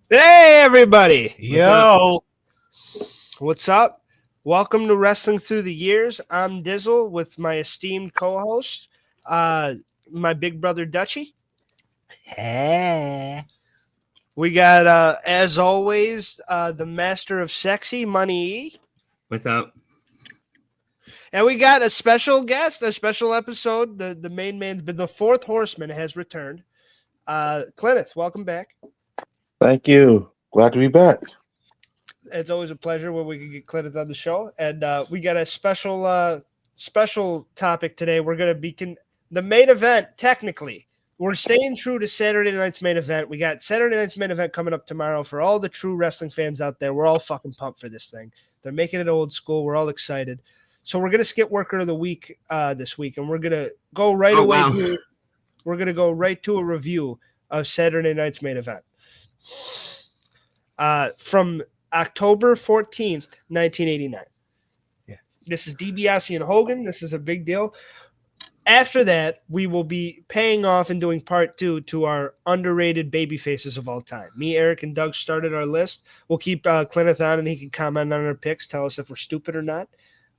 Hey, everybody. Yo. What's up? Welcome to Wrestling Through the Years. I'm Dizzle with my esteemed co-host, my big brother Dutchy. Hey. We got, as always, the master of sexy, Money E. What's up? And we got a special guest, a special episode. The main man's been the fourth Horseman has returned. Clenneth, welcome back. Thank you. Glad to be back. It's always a pleasure when we can get Clinton on the show. And we got a special topic today. We're going to be the main event, technically. We're staying true to Saturday night's main event. We got Saturday night's main event coming up tomorrow for all the true wrestling fans out there. We're all fucking pumped for this thing. They're making it old school. We're all excited. So we're going to skip Worker of the Week this week, and we're going to go right away. Wow. We're going to go right to a review of Saturday night's main event. From October 14th, 1989. Yeah. This is DiBiase and Hogan. This is a big deal. After that, we will be paying off and doing part 2 to our underrated babyfaces of all time. Me, Eric, and Doug started our list. We'll keep Clenneth on, and he can comment on our picks, tell us if we're stupid or not.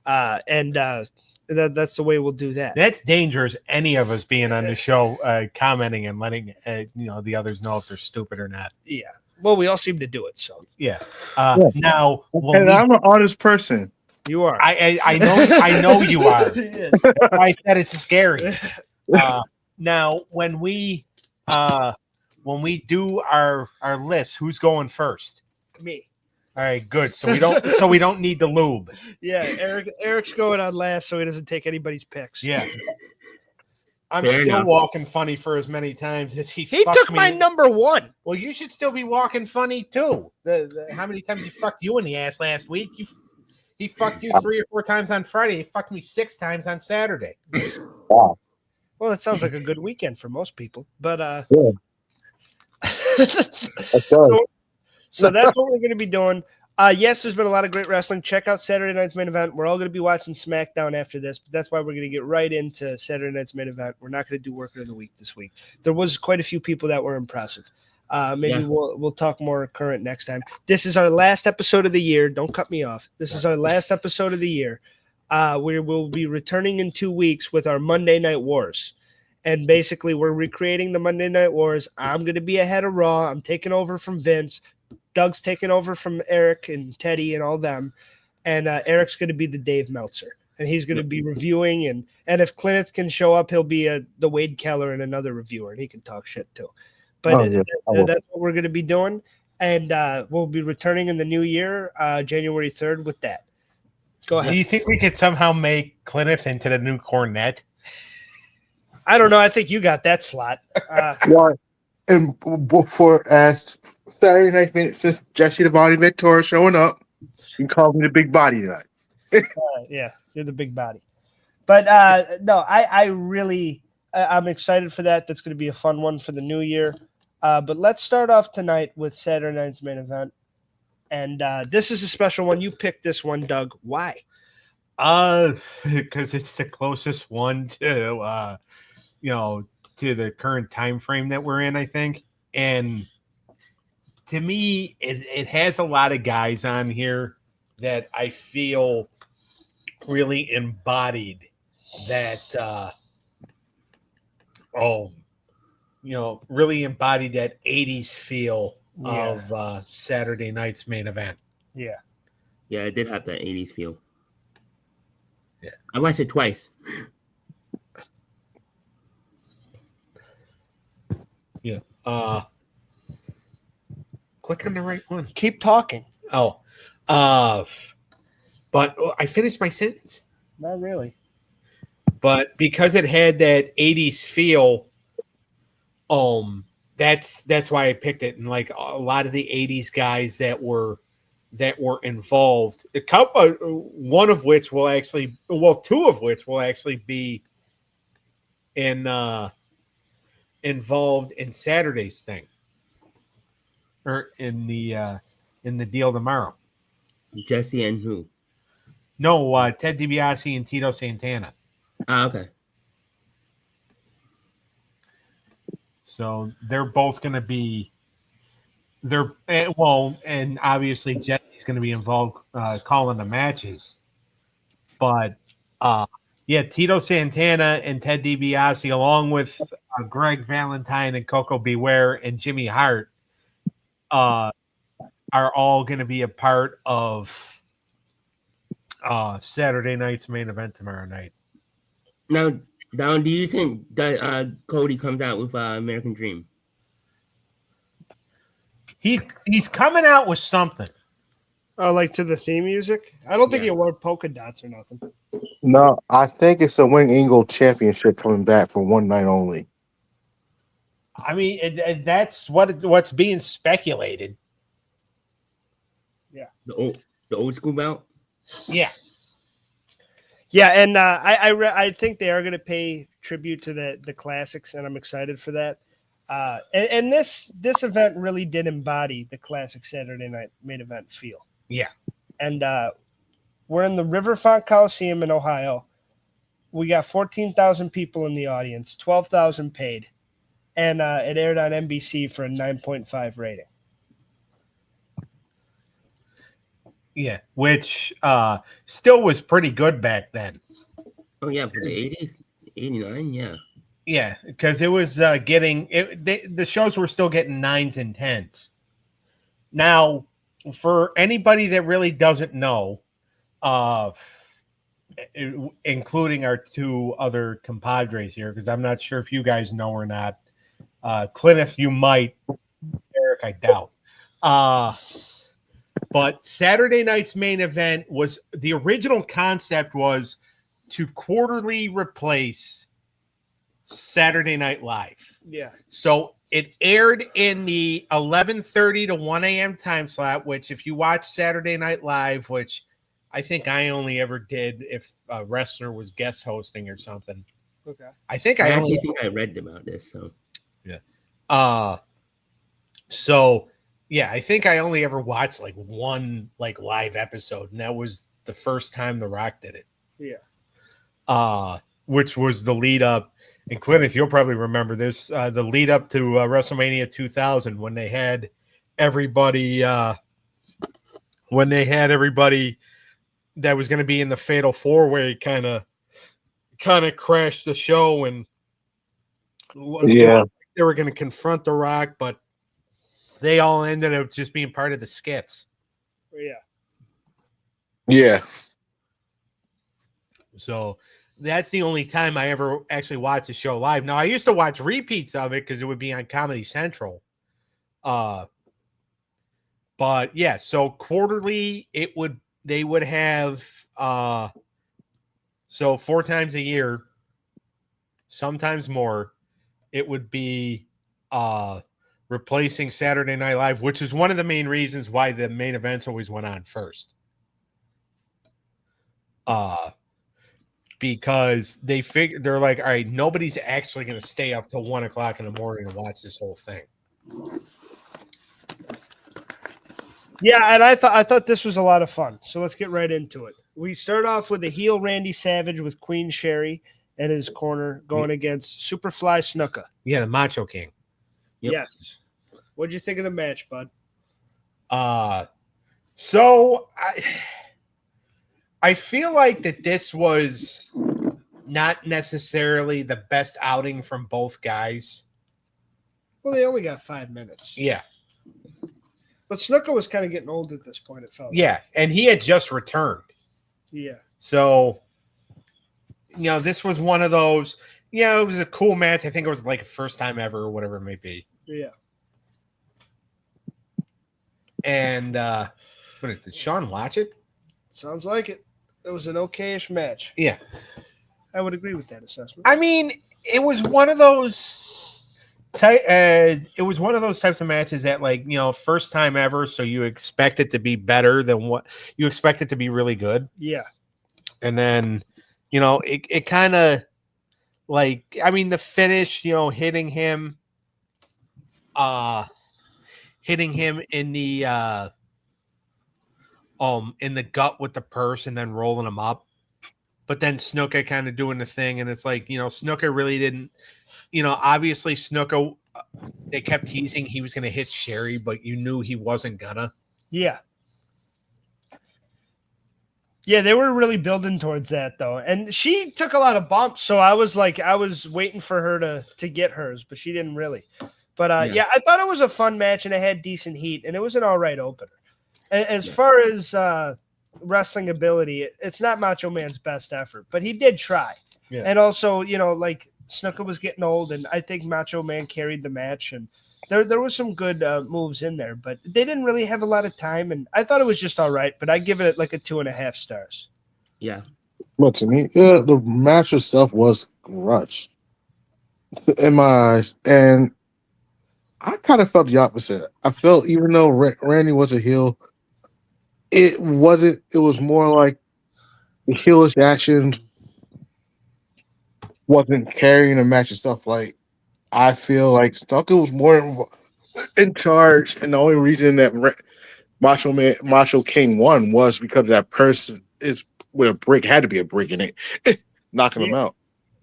That's the way we'll do that. That's dangerous, any of us being on the show commenting and letting the others know if they're stupid or not. Yeah. Well, we all seem to do it, so. Yeah. Yeah. Now, And I'm an honest person. You are. I know you are. Yeah. I said it's scary. Now, when we do our list, who's going first? Me. All right, good. So we don't need the lube. Yeah, Eric's going on last, so he doesn't take anybody's picks. Yeah. I'm Fair still enough. walking funny for as many times as he He fucked took me. my number 1. Well, you should still be walking funny too. How many times he fucked you in the ass last week? He fucked you 3 or 4 times on Friday. He fucked me 6 times on Saturday. Wow. Well, it sounds like a good weekend for most people, but Yeah. That's good. so that's what we're going to be doing. Yes, there's been a lot of great wrestling. Check out Saturday night's main event. We're all going to be watching SmackDown after this, but that's why we're going to get right into Saturday night's main event. We're not going to do Worker of the Week this week. There was quite a few people that were impressive. Maybe we'll talk more current next time. This is our last episode of the year. Don't cut me off. This is our last episode of the year. We will be returning in 2 weeks with our Monday Night Wars. And basically, we're recreating the Monday Night Wars. I'm going to be ahead of Raw. I'm taking over from Vince. Doug's taking over from Eric and Teddy and all them. And Eric's going to be the Dave Meltzer. And he's going to be reviewing. And if Clenneth can show up, he'll be the Wade Keller and another reviewer. And he can talk shit too. But that's what we're going to be doing. And we'll be returning in the new year, January 3rd, with that. Go ahead. Do you think we could somehow make Clenneth into the new Cornette? I don't know. I think you got that slot. Yeah. And for Saturday night, since Jesse the Body Ventura showing up, you can call me the big body tonight. Yeah, you're the big body. But no, I really, I'm excited for that. That's going to be a fun one for the new year. But let's start off tonight with Saturday night's main event. And this is a special one. You picked this one, Doug. Why? Because it's the closest one to to the current time frame that we're in, I think. And to me, it has a lot of guys on here that I feel really embodied that really embodied that 80s feel of Saturday night's main event. Yeah. Yeah, it did have that 80s feel. Yeah. I watched it twice. Yeah. Click on the right one. Keep talking. Oh. But I finished my sentence. Not really. But because it had that 80s feel, that's why I picked it. And like a lot of the 80s guys that were involved, two of which will actually be involved in Saturday's thing, or in the deal tomorrow. Jesse and who? No, Ted DiBiase and Tito Santana. Okay. So they're both going to be and obviously Jesse's going to be involved calling the matches, but yeah, Tito Santana and Ted DiBiase, along with Greg Valentine and Coco Beware and Jimmy Hart, are all going to be a part of Saturday night's main event tomorrow night. Now, do you think that Cody comes out with American Dream? He's coming out with something. Oh, like to the theme music? I don't think Yeah. he wore polka dots or nothing. No, I think it's a Wing Eagle championship coming back for one night only. I mean, that's what's being speculated. The old school belt? Yeah. Yeah, and I think they are going to pay tribute to the classics, and I'm excited for that. And this event really did embody the classic Saturday night main event feel. Yeah. And we're in the Riverfront Coliseum in Ohio. We got 14,000 people in the audience, 12,000 paid, and it aired on NBC for a 9.5 rating. Yeah, which still was pretty good back then. Oh yeah, for the 80s, 89, yeah. Yeah, because it was the shows were still getting 9s and 10s. Now, for anybody that really doesn't know, including our two other compadres here, because I'm not sure if you guys know or not. Clinneth, you might. Eric, I doubt. But Saturday night's main event was the original concept was to quarterly replace Saturday Night Live. Yeah. So it aired in the 11:30 to 1 a.m. time slot, which if you watch Saturday Night Live, which I think I only ever did if a wrestler was guest hosting or something. Okay. I think I I actually only think I read about this. So yeah, I think I only ever watched like one like live episode, and that was the first time The Rock did it. Yeah. Which was the lead up. And Clinneth, you'll probably remember this, the lead up to WrestleMania 2000 when they had everybody that was going to be in the Fatal 4-Way kind of crashed the show, and Yeah. they were going to confront The Rock, but they all ended up just being part of the skits. Yeah. Yeah. So that's the only time I ever actually watched a show live. Now I used to watch repeats of it because it would be on Comedy Central. But yeah, so quarterly they would have so 4 times a year, sometimes more, it would be replacing Saturday Night Live, which is one of the main reasons why the main events always went on first. Because they're like, all right, nobody's actually going to stay up till 1 o'clock in the morning and watch this whole thing. Yeah, and I thought this was a lot of fun. So let's get right into it. We start off with a heel Randy Savage with Queen Sherry in his corner going against Superfly Snuka. Yeah, the Macho King. Yep. Yes. What'd you think of the match, bud? So I feel like that this was not necessarily the best outing from both guys. Well, they only got 5 minutes. Yeah. But Snuka was kind of getting old at this point, it felt. Yeah, and he had just returned. Yeah. So, this was one of those, it was a cool match. I think it was like first time ever or whatever it may be. Yeah. And did Sean watch it? Sounds like it. It was an okayish match. Yeah. I would agree with that assessment. I mean, it was one of those types of matches that, like, first time ever, so you expect it to be better than what you expect it to be really good. Yeah. And then, it kind of like, I mean, the finish, hitting him in the gut with the purse and then rolling him up. But then Snuka kind of doing the thing, and it's like, Snuka really didn't, obviously Snuka they kept teasing he was going to hit Sherry, but you knew he wasn't gonna. Yeah. Yeah, they were really building towards that though. And she took a lot of bumps, so I was waiting for her to get hers, but she didn't really. But yeah, I thought it was a fun match and it had decent heat and it was an all right opener. As far as wrestling ability, it's not Macho Man's best effort, but he did try. Yeah. And also, like Snuka was getting old, and I think Macho Man carried the match, and there was some good moves in there, but they didn't really have a lot of time, and I thought it was just all right, but I give it like a 2.5 stars. Yeah. But to me, the match itself was rushed in my eyes, and I kind of felt the opposite. I felt even though Randy was a heel, it wasn't. It was more like the heelish actions wasn't carrying the match itself. Like I feel like Snuka was more in charge, and the only reason that Macho King won was because that person is with a brick had to be a brick in it, knocking him out.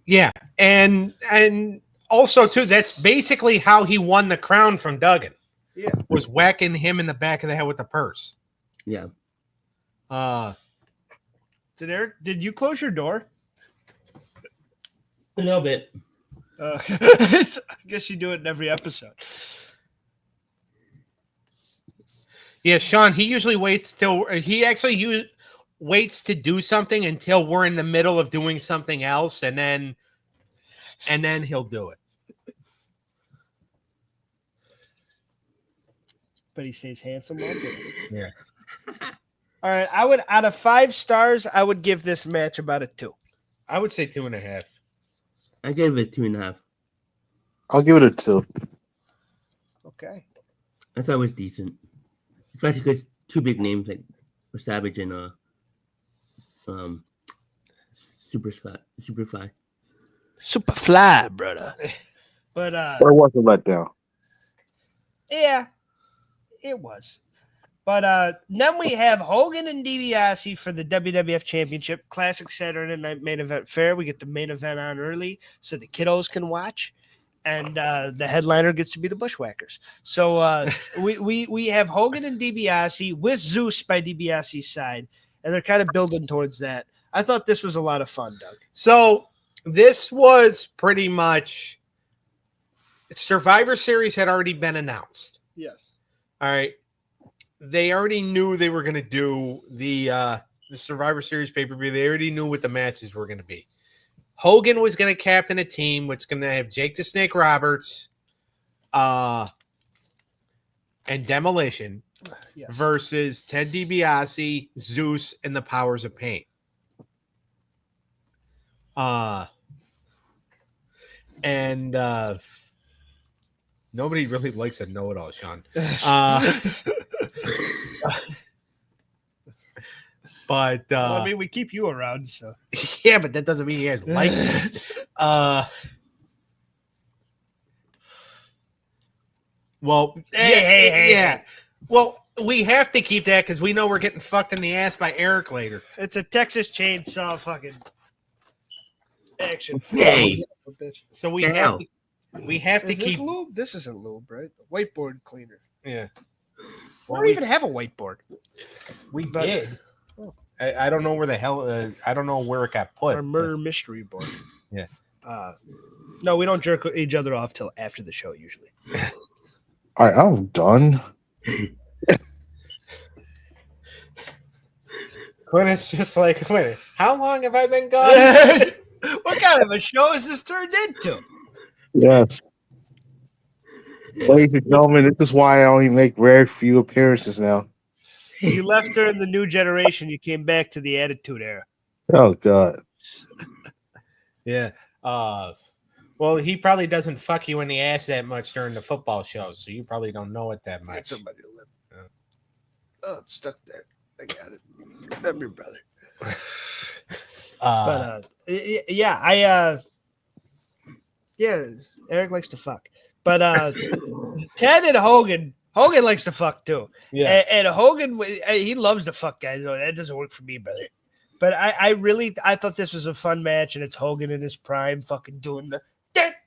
Yeah, and also too, that's basically how he won the crown from Duggan. Yeah, was whacking him in the back of the head with the purse. Yeah. Did you close your door? A little bit. I guess you do it in every episode. Yeah, Sean, he usually waits till waits to do something until we're in the middle of doing something else, and then he'll do it. But he stays handsome all day. Yeah. All right, out of 5 stars, I would give this match about a 2. I would say 2.5. I gave it 2.5. I'll give it a 2. Okay. I thought it was decent, especially because 2 big names like Savage and Superfly, brother. But or was a letdown. Yeah, it was. But then we have Hogan and DiBiase for the WWF Championship. Classic Saturday Night Main Event Fair. We get the main event on early so the kiddos can watch. And the headliner gets to be the Bushwhackers. So we have Hogan and DiBiase with Zeus by DiBiase's side. And they're kind of building towards that. I thought this was a lot of fun, Doug. So this was pretty much Survivor Series had already been announced. Yes. All right. They already knew they were going to do the Survivor Series pay-per-view. They already knew what the matches were going to be. Hogan was going to captain a team which is going to have Jake the Snake Roberts and Demolition versus Ted DiBiase, Zeus, and the Powers of Pain. And nobody really likes a know-it-all, Sean. But well, I mean, we keep you around, so yeah, but that doesn't mean you guys like it. Well, hey. Well, we have to keep that because we know we're getting fucked in the ass by Eric later. It's a Texas Chainsaw fucking action. Hey. So we have to Is keep this lube. This isn't lube, right? Whiteboard cleaner. Yeah. We don't even have a whiteboard. We did. I don't know where the hell. I don't know where it got put. Our murder mystery board. Yeah. No, we don't jerk each other off till after the show usually. All right, I'm done. Clint's just like, wait, how long have I been gone? What kind of a show is this turned into? Yes. Ladies and gentlemen, this is why I only make very few appearances now. You left during the new generation. You came back to the Attitude Era. Oh, God. Yeah. Well, he probably doesn't fuck you in the ass that much during the football shows, so you probably don't know it that much. Somebody to live. Oh, it's stuck there. I got it. That's your brother. Yeah, Eric likes to fuck. But Ted and Hogan likes to fuck too. Yeah. And Hogan, he loves to fuck guys. That doesn't work for me, brother. But I thought this was a fun match, and it's Hogan in his prime fucking doing the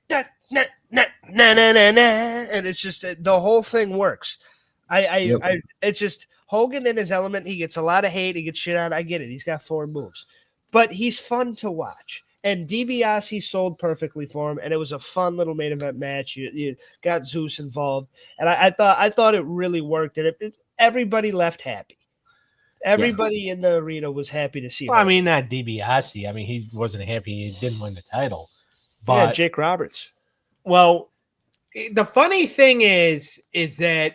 da, na, na, na, na, na, na, and it's just the whole thing works. It's just Hogan in his element. He gets a lot of hate. He gets shit on. I get it. He's got 4 moves, but he's fun to watch. And DiBiase sold perfectly for him, and it was a fun little main event match. You got Zeus involved, and I thought it really worked, and everybody left happy. Everybody in the arena was happy to see. Well, I mean, not DiBiase. I mean, he wasn't happy he didn't win the title, but yeah, Jake Roberts. Well, the funny thing is that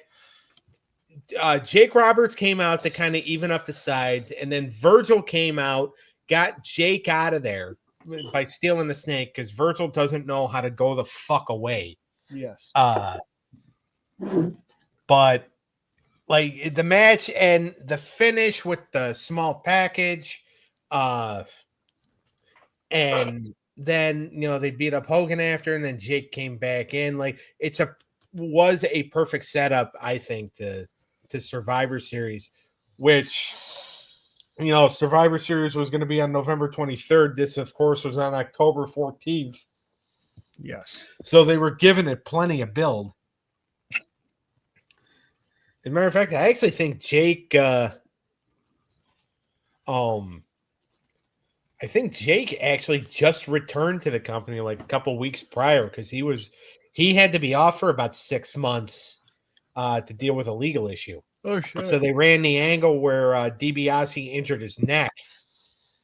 Jake Roberts came out to kind of even up the sides, and then Virgil came out, got Jake out of there by stealing the snake because Virgil doesn't know how to go the fuck away. Yes. But like the match and the finish with the small package, and then they beat up Hogan after, and then Jake came back in. Like was a perfect setup, I think, to Survivor Series, which Survivor Series was going to be on November 23rd. This, of course, was on October 14th. Yes. So they were giving it plenty of build. As a matter of fact, I actually think Jake actually just returned to the company like a couple weeks prior because he had to be off for about 6 months to deal with a legal issue. Oh, shit. So they ran the angle where DiBiase injured his neck.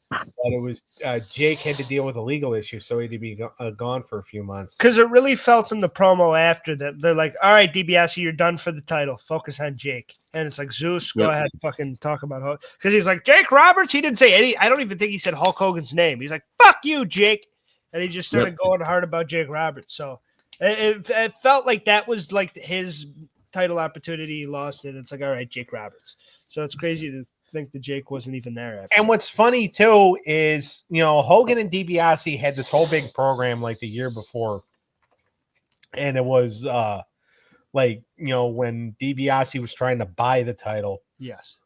But it was Jake had to deal with a legal issue, so he had to be gone for a few months. Because it really felt in the promo after that. They're like, all right, DiBiase, you're done for the title. Focus on Jake. And it's like, Zeus, go ahead and fucking talk about Hulk. Because he's like, Jake Roberts? He didn't say any. I don't even think he said Hulk Hogan's name. He's like, fuck you, Jake. And he just started going hard about Jake Roberts. So it felt like that was like his title opportunity. He lost it. It's like, all right, Jake Roberts. So it's crazy to think that Jake wasn't even there after. And what's funny too is Hogan and DiBiase had this whole big program like the year before, and it was when DiBiase was trying to buy the title. Yes.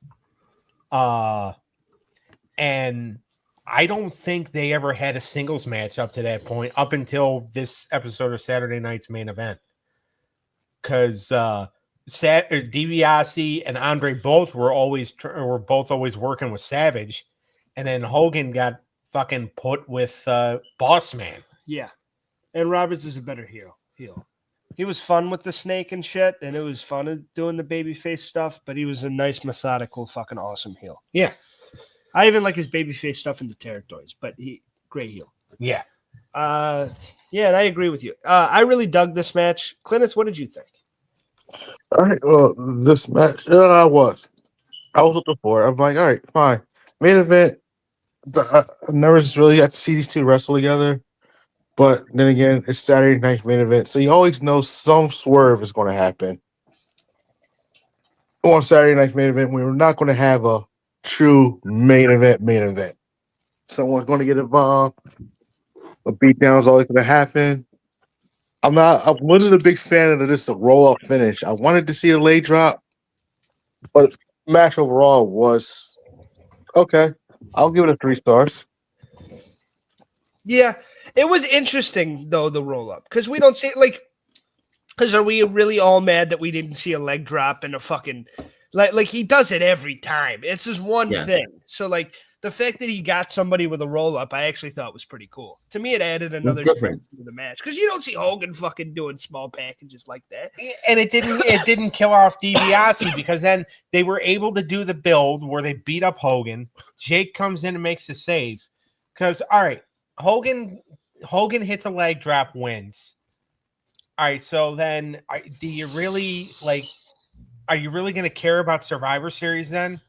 And I don't think they ever had a singles match up to that point, up until this episode of Saturday Night's Main Event, because DiBiase and Andre both were always working with Savage, and then Hogan got fucking put with Boss Man. Yeah, and Roberts is a better heel. He was fun with the snake and shit, and it was fun doing the babyface stuff. But he was a nice, methodical, fucking awesome heel. Yeah, I even like his babyface stuff in the territories. But great heel. Yeah, and I agree with you. I really dug this match. Clintus, what did you think? All right, well, this match, I was looking for it. I'm like, all right, fine. Main event, I never just really got to see these two wrestle together. But then again, it's Saturday Night's Main Event, so you always know some swerve is going to happen. On Saturday Night's Main Event, we're not going to have a true main event. Someone's going to get involved. A beatdown is always going to happen. I wasn't a big fan of this roll-up finish. I wanted to see the leg drop, but match overall was okay. I'll give it a 3 stars. Yeah, it was interesting though, the roll-up, because we don't see it because are we really all mad that we didn't see a leg drop and a fucking like he does it every time? It's just one thing. So the fact that he got somebody with a roll-up, I actually thought was pretty cool. To me, it added another different to the match because you don't see Hogan fucking doing small packages like that. And it didn't kill off DiBiase because then they were able to do the build where they beat up Hogan. Jake comes in and makes a save because all right, Hogan hits a leg drop, wins. All right, so then are you really going to care about Survivor Series then?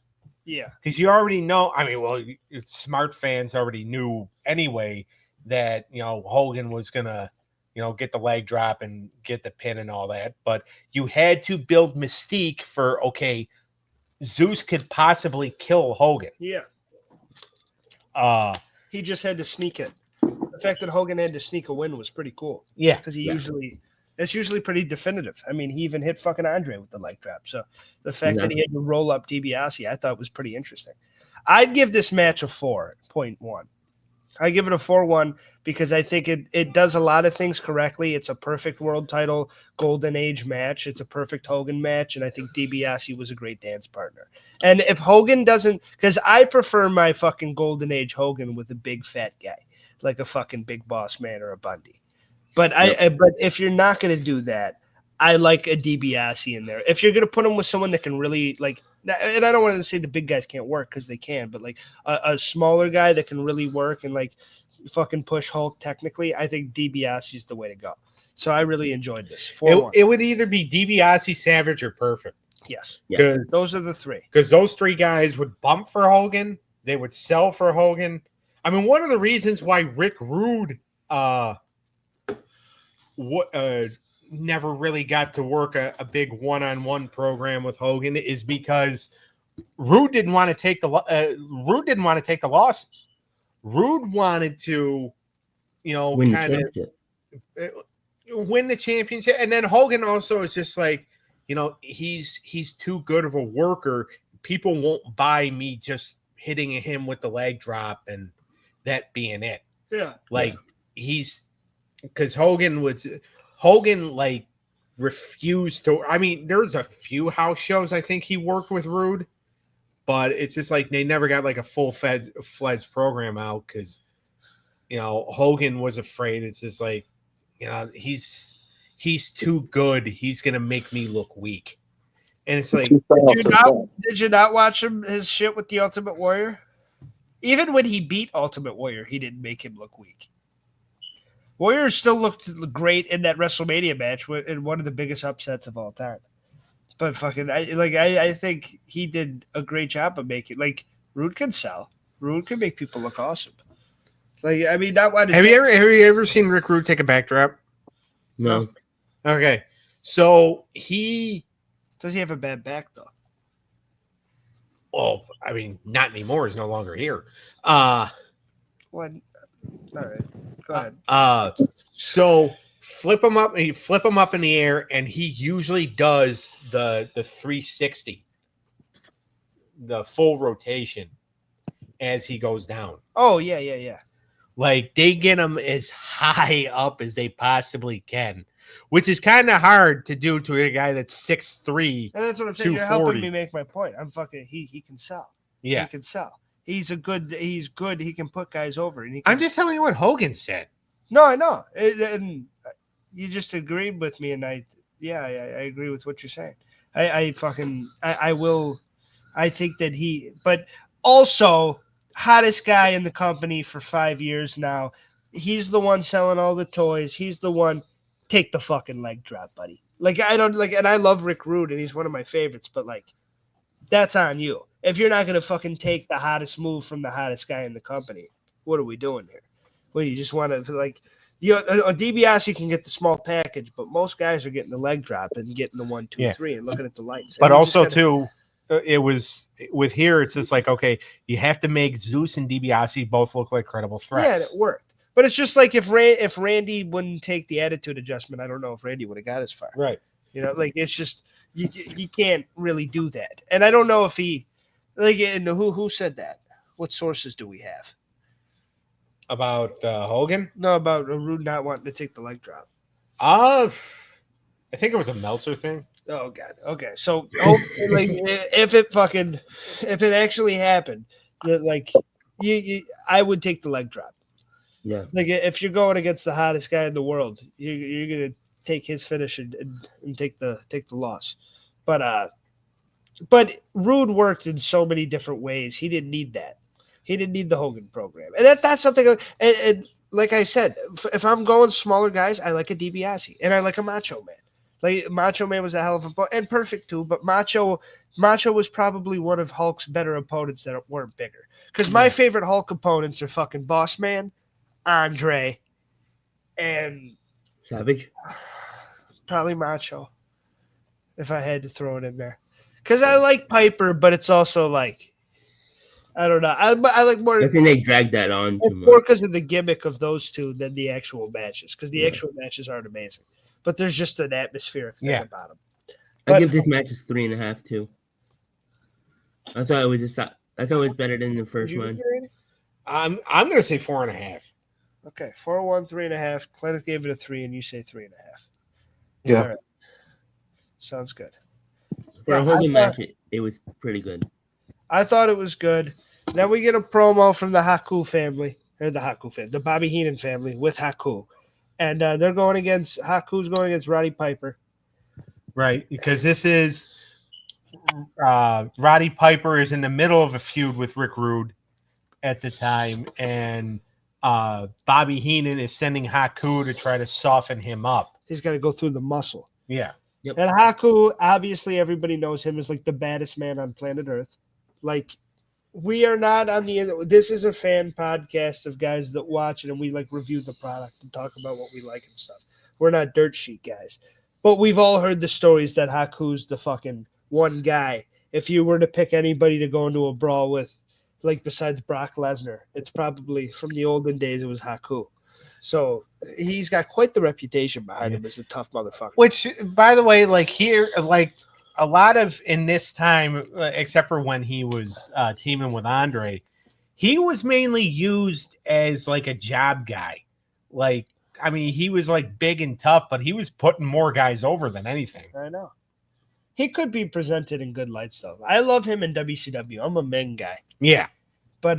Yeah, because you already know. I mean, well, smart fans already knew anyway that Hogan was gonna get the leg drop and get the pin and all that. But you had to build mystique for Zeus could possibly kill Hogan. Yeah. He just had to sneak it. The fact that Hogan had to sneak a win was pretty cool. Yeah, because it's usually pretty definitive. I mean, he even hit fucking Andre with the leg drop. So the fact that he had to roll up DiBiase, I thought was pretty interesting. I'd give this match a 4.1. I give it a 4-1 because I think it does a lot of things correctly. It's a perfect world title golden age match. It's a perfect Hogan match, and I think DiBiase was a great dance partner. And if Hogan doesn't, because I prefer my fucking golden age Hogan with a big fat guy, like a fucking Big Boss Man or a Bundy. But but if you're not going to do that, I like a DiBiase in there. If you're going to put him with someone that can really like, and I don't want to say the big guys can't work because they can, but like a smaller guy that can really work and like fucking push Hulk technically, I think DiBiase is the way to go. So I really enjoyed this. 4-1. It would either be DiBiase, Savage, or Perfect. Yes. Yeah. Those are the three. Because those three guys would bump for Hogan. They would sell for Hogan. I mean, one of the reasons why Rick Rude never really got to work a big one-on-one program with Hogan is because Rude didn't want to take the losses. Rude wanted to, Win the kind championship. of win the championship, and then Hogan also is just like, he's too good of a worker. People won't buy me just hitting him with the leg drop and that being it. Yeah. He's because Hogan like refused to. I mean, there's a few house shows I think he worked with Rude, but it's just like they never got like a full-fledged program out because Hogan was afraid. It's just like he's too good. He's gonna make me look weak, and it's like Did you not watch his shit with the Ultimate Warrior? Even when he beat Ultimate Warrior, he didn't make him look weak. Warrior still looked great in that WrestleMania match in one of the biggest upsets of all time. But fucking, I think he did a great job of making Rude can sell. Rude can make people look awesome. Have you ever seen Rick Rude take a backdrop? No. Okay, so does he have a bad back though? Oh, I mean, not anymore. He's no longer here. What? All right. Go ahead. So flip him up in the air, and he usually does the 360, the full rotation as he goes down. Oh, yeah. Like they get him as high up as they possibly can, which is kind of hard to do to a guy that's 6'3". And that's what I'm saying. You're helping me make my point. I'm fucking. He can sell. Yeah, he can sell. He's good. He can put guys over. And I'm just telling you what Hogan said. No, I know. And you just agreed with me, and I agree with what you're saying. I think that but also hottest guy in the company for 5 years now. He's the one selling all the toys. He's the one. Take the fucking leg drop, buddy. And I love Rick Rude, and he's one of my favorites, but that's on you. If you're not going to fucking take the hottest move from the hottest guy in the company, what are we doing here? Well, you just want to DiBiase can get the small package, but most guys are getting the leg drop and getting the 1, 2, 3 and looking at the lights. But also too, it was with here. It's just like, okay, you have to make Zeus and DiBiase both look like credible threats. Yeah, and it worked. But it's just like if Randy wouldn't take the attitude adjustment, I don't know if Randy would have got as far. Right. It's just you can't really do that. And I don't know if he and who said that? What sources do we have? About Hogan? No, about Rude not wanting to take the leg drop. I think it was a Meltzer thing. Oh God. Okay. So if it actually happened, I would take the leg drop. Yeah. If you're going against the hottest guy in the world, you're gonna take his finish and take the loss. But Rude worked in so many different ways. He didn't need that. He didn't need the Hogan program, and that's not something. And like I said, if I'm going smaller guys, I like a DiBiase and I like a Macho Man. Macho Man was a hell of a and Perfect too, but Macho was probably one of Hulk's better opponents that weren't bigger. Because my favorite Hulk opponents are fucking Boss Man, Andre, and Savage. Probably Macho, if I had to throw it in there. Because I like Piper, but it's also I don't know. I like more. I think they dragged that on too much. More because of the gimmick of those two than the actual matches. Because the actual matches aren't amazing, but there's just an atmospheric thing about them. I give this match a 3.5 too. I thought it was better than the first one. I'm going to say 4.5. Okay, 4-1, 3.5. Clint gave it a 3, and you say 3.5. Yeah. All right. Sounds good. For Yeah, a Hogan match, it was pretty good. I thought it was good. Then we get a promo from the Haku family, or the Bobby Heenan family with Haku, and they're going against Haku's going against Roddy Piper. Right, because this is Roddy Piper is in the middle of a feud with Rick Rude at the time, and Bobby Heenan is sending Haku to try to soften him up. He's got to go through the muscle. Yeah. Yep. And Haku, obviously, everybody knows him as like the baddest man on planet Earth. Like, we are not on the. This is a fan podcast of guys that watch it, and we like review the product and talk about what we like and stuff. We're not dirt sheet guys, but we've all heard the stories that Haku's the fucking one guy. If you were to pick anybody to go into a brawl with, like besides Brock Lesnar, it's probably from the olden days. It was Haku. So he's got quite the reputation behind him as a tough motherfucker. Which, by the way, like here, like a lot of in this time, except for when he was teaming with Andre, he was mainly used as like a job guy. Like, I mean, he was like big and tough, but he was putting more guys over than anything. I know. He could be presented in good light stuff. I love him in WCW. I'm a Meng guy. Yeah. But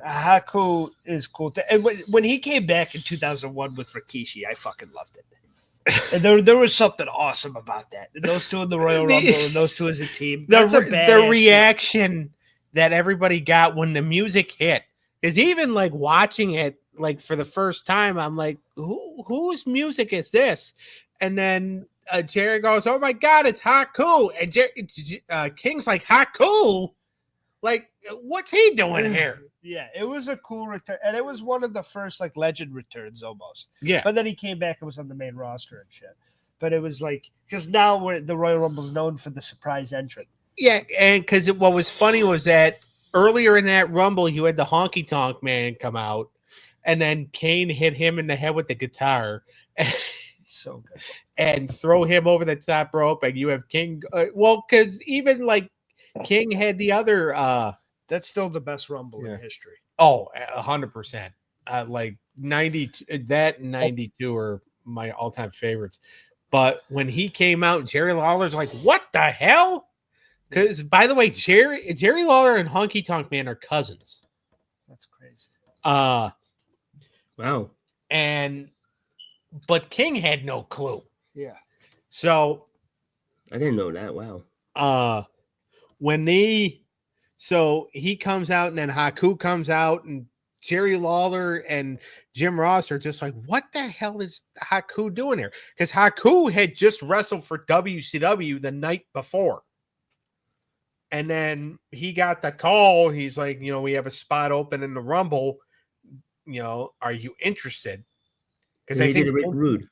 Haku is cool. And when he came back in 2001 with Rikishi, I fucking loved it. And there was something awesome about that. And those two in the Royal Rumble and those two as a team. That's a badass the reaction that everybody got when the music hit. Because even like watching it like for the first time, I'm like, whose music is this? And then Jerry goes, "Oh my God, it's Haku!" And King's like, "Haku? Like, what's he doing here?" Yeah, it was a cool return, and it was one of the first like legend returns almost. Yeah, but then he came back and was on the main roster and shit. But it was like because now the Royal Rumble's known for the surprise entrant. Yeah, and because what was funny was that earlier in that Rumble, you had the Honky Tonk Man come out, and then Kane hit him in the head with the guitar. So good. And throw him over the top rope, and you have King. Because even like King had the other. That's still the best Rumble in history. Oh, 100%. Like 90, that 92 are my all-time favorites. But when he came out, Jerry Lawler's like, "What the hell?" Because by the way, Jerry Lawler and Honky Tonk Man are cousins. That's crazy. Wow. But King had no clue. Yeah. So I didn't know that. Wow. So he comes out, and then Haku comes out, and Jerry Lawler and Jim Ross are just like, "What the hell is Haku doing here?" Because Haku had just wrestled for WCW the night before. And then he got the call. He's like, "We have a spot open in the Rumble. Are you interested?" Because he did a Rick Rude.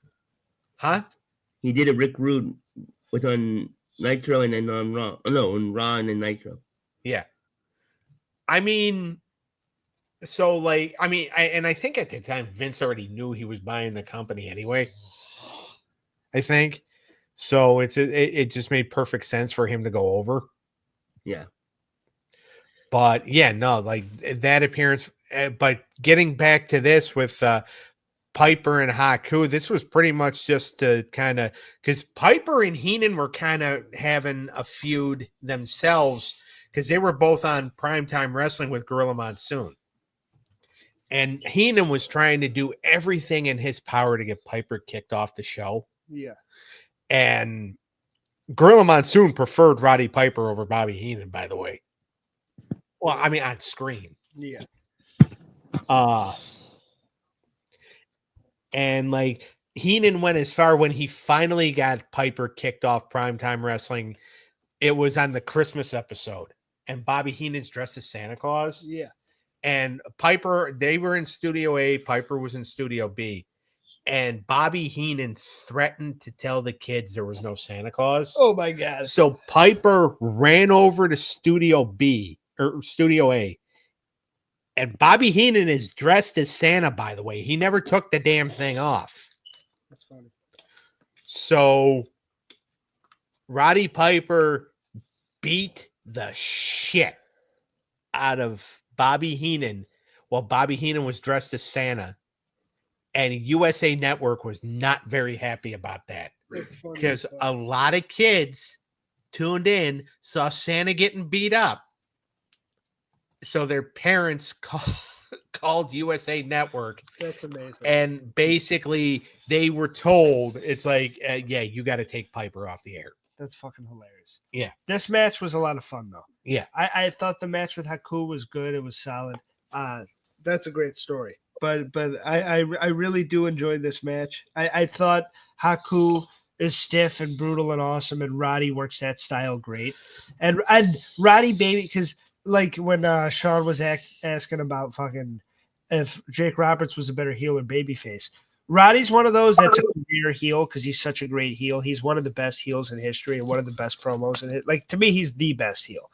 Huh? He did a Rick Rude was on Nitro and then on Raw. Oh, no, on Raw and then Nitro. Yeah. I mean, so like, I think at the time Vince already knew he was buying the company anyway. I think so. It just made perfect sense for him to go over. Yeah. But yeah, no, like that appearance. But getting back to this with Piper and Haku, this was pretty much just to kind of because Piper and Heenan were kind of having a feud themselves because they were both on Primetime Wrestling with Gorilla Monsoon. And Heenan was trying to do everything in his power to get Piper kicked off the show. Yeah. And Gorilla Monsoon preferred Roddy Piper over Bobby Heenan, by the way. Well, I mean, on screen. Yeah. And like Heenan went as far when he finally got Piper kicked off Primetime Wrestling. It was on the Christmas episode, and Bobby Heenan's dressed as Santa Claus. Yeah. And Piper, they were in Studio A. Piper was in Studio B. And Bobby Heenan threatened to tell the kids there was no Santa Claus. Oh my God. So Piper ran over to Studio B or Studio A. And Bobby Heenan is dressed as Santa, by the way. He never took the damn thing off. That's funny. So Roddy Piper beat the shit out of Bobby Heenan Well, Bobby Heenan was dressed as Santa, and USA Network was not very happy about that because a lot of kids tuned in, saw Santa getting beat up. So their parents called USA Network. That's amazing. And basically, they were told, it's like, yeah, you got to take Piper off the air. That's fucking hilarious. Yeah. This match was a lot of fun, though. Yeah. I thought the match with Haku was good. It was solid. That's a great story. But I really do enjoy this match. I thought Haku is stiff and brutal and awesome, and Roddy works that style great. And Roddy, baby, because like when Sean was asking about fucking if Jake Roberts was a better heel or babyface, Roddy's one of those that's a career heel because he's such a great heel. He's one of the best heels in history and one of the best promos in it. Like, to me, he's the best heel.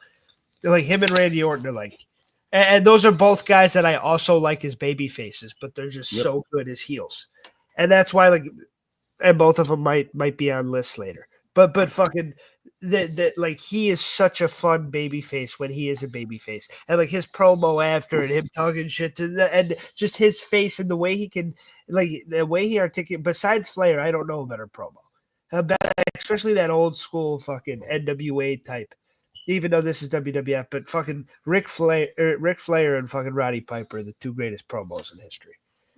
Like, him and Randy Orton are like, and those are both guys that I also like as baby faces, but they're just so good as heels. And that's why, like, and both of them might be on lists later. But fucking that like, he is such a fun baby face when he is a baby face. And like his promo after and him talking shit to and just his face and the way he can, like, the way he articulates, besides Flair, I don't know a better promo. Especially that old school fucking NWA type. Even though this is WWF, but fucking Ric Flair and fucking Roddy Piper are the two greatest promos in history.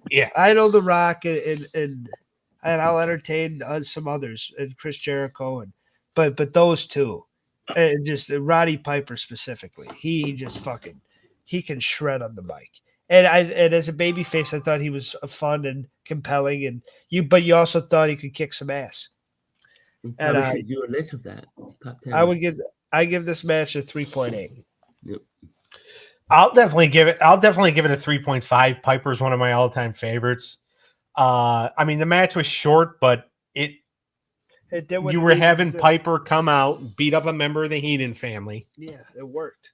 Yeah. I know The Rock and I'll entertain some others and Chris Jericho but those two, and just Roddy Piper specifically, he can shred on the mic. And as a babyface, I thought he was fun and compelling, and you also thought he could kick some ass. And I should do a list of that. Top 10. I give this match a 3.8. Yep. I'll definitely give it a 3.5. Piper's one of my all-time favorites. I mean, the match was short, but you were having Piper come out and beat up a member of the Heenan family. Yeah, it worked.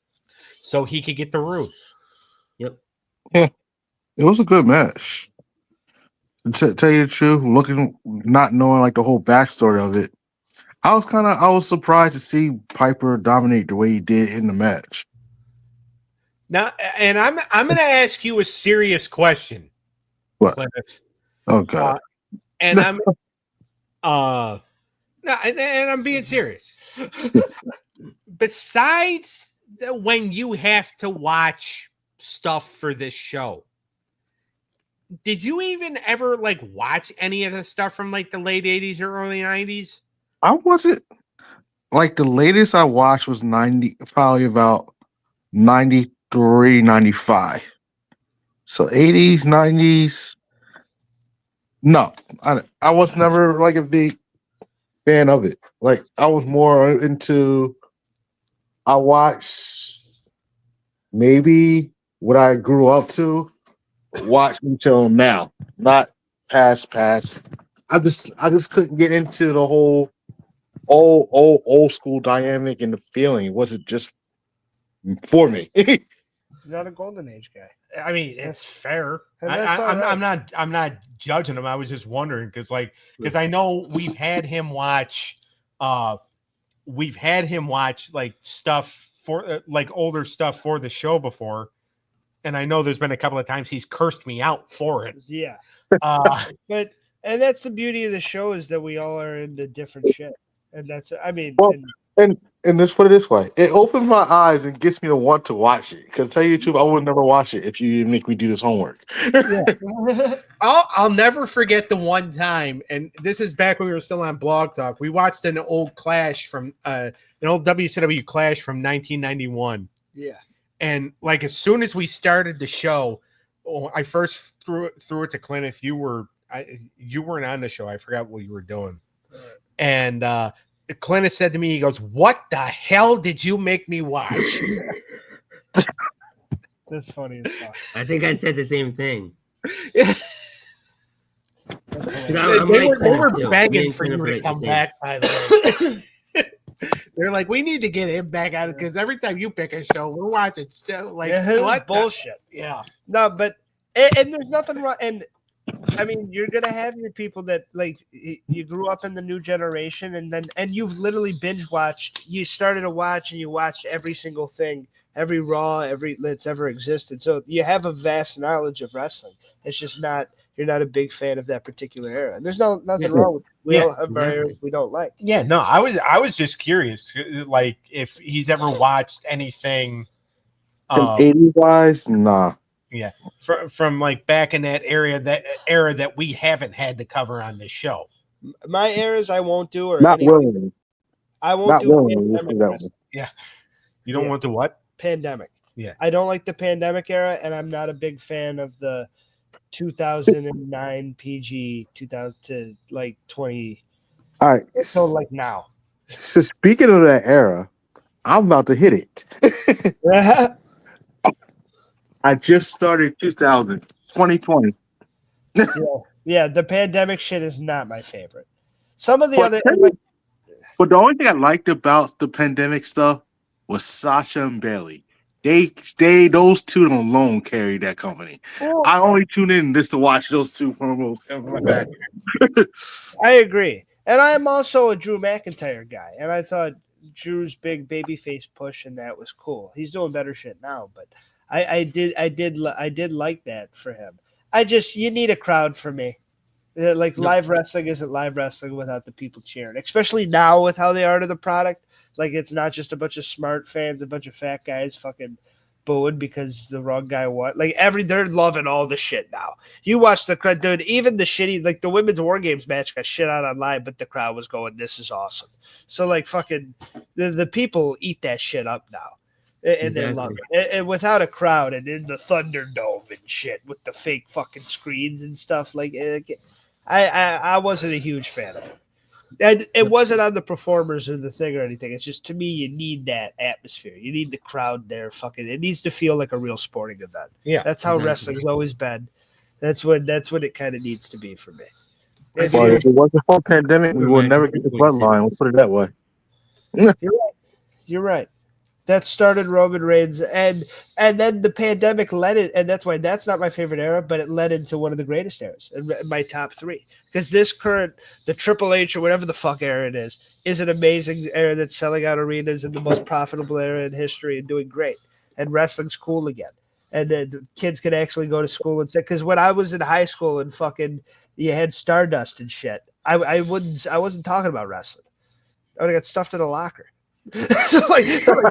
So he could get the root. Yep. Yeah, it was a good match. To tell you the truth, not knowing like the whole backstory of it, I was surprised to see Piper dominate the way he did in the match. Now, and I'm going to ask you a serious question. What? Cliff. Oh God. And I'm no, and I'm being serious. Besides when you have to watch stuff for this show, did you even ever like watch any of the stuff from like the late 80s or early 90s? I wasn't like the latest I watched was 90, probably about 93, 95. So 80s, 90s. No, I was never like a big fan of it. Like, I was more into, I watched maybe what I grew up to, watch until now, not past. I just couldn't get into the whole old school dynamic and the feeling. It wasn't just for me. He's not a golden age guy. I mean, it's fair. I'm I'm not judging him. I was just wondering because I know we've had him watch like stuff for like older stuff for the show before, and I know there's been a couple of times he's cursed me out for it. Yeah, but that's the beauty of the show, is that we all are into different shit, and that's And let's put it this way: it opens my eyes and gets me to want to watch it. Because tell you the truth, I would never watch it if you didn't make me do this homework. I'll never forget the one time, and this is back when we were still on Blog Talk. We watched an old Clash from an old WCW Clash from 1991. Yeah, and like as soon as we started the show, I first threw it to Clint. You weren't on the show. I forgot what you were doing, and Clint said to me, he goes, "What the hell did you make me watch?" That's funny as fuck. I think I said the same thing. They were begging for you to come back, by the way. They're like, we need to get him back out because every time you pick a show, we're watching still like what bullshit. Yeah. No, but and there's nothing wrong. And I mean, you're gonna have your people that like you grew up in the new generation, and you've literally binge watched. You started to watch, and you watched every single thing, every Raw, every that's ever existed. So you have a vast knowledge of wrestling. It's just not you're not a big fan of that particular era. And there's nothing wrong with it. We all have our eras we don't like. Yeah, no, I was just curious, like if he's ever watched anything. 80 wise, nah. Yeah, from like back in that era that we haven't had to cover on this show. My eras I won't do, or Not willingly. I won't Not do willingly. pandemic. Yeah, you don't want to what? Pandemic. Yeah, I don't like the pandemic era, and I'm not a big fan of the 2009 PG 2000 to like 20. All right. So like now. So speaking of that era, I'm about to hit it. I just started 2020. Yeah, the pandemic shit is not my favorite. Some of the But other, but the only thing I liked about the pandemic stuff was Sasha and Bailey. Those two alone carried that company. well, I only tune in just to watch those two promos. I agree, and I am also a Drew McIntyre guy, and I thought Drew's big babyface push and that was cool. He's doing better shit now, but I did like that for him. You need a crowd for me. Like live wrestling isn't live wrestling without the people cheering, especially now with how they are to the product. Like it's not just a bunch of smart fans, a bunch of fat guys fucking booing because the wrong guy won. Like they're loving all the shit now. You watch the crowd, dude. Even the shitty, like the women's War Games match got shit out online, but the crowd was going, "This is awesome." So like fucking the people eat that shit up now. And they love it. And without a crowd and in the Thunderdome and shit with the fake fucking screens and stuff, like I wasn't a huge fan of it. And it wasn't on the performers or the thing or anything. It's just, to me, you need that atmosphere. You need the crowd there. Fucking, it needs to feel like a real sporting event. Yeah, that's how wrestling's always been. That's what it kind of needs to be for me. If it wasn't for a pandemic, we would never get the bloodline. We'll put it that way. You're right. That started Roman Reigns, and then the pandemic led it, and that's why that's not my favorite era, but it led into one of the greatest eras in my top three. Because this current, the Triple H or whatever the fuck era it is an amazing era that's selling out arenas and the most profitable era in history and doing great. And wrestling's cool again. And then the kids can actually go to school and say, because when I was in high school and fucking you had Stardust and shit, I wasn't talking about wrestling. I would have got stuffed in a locker. So I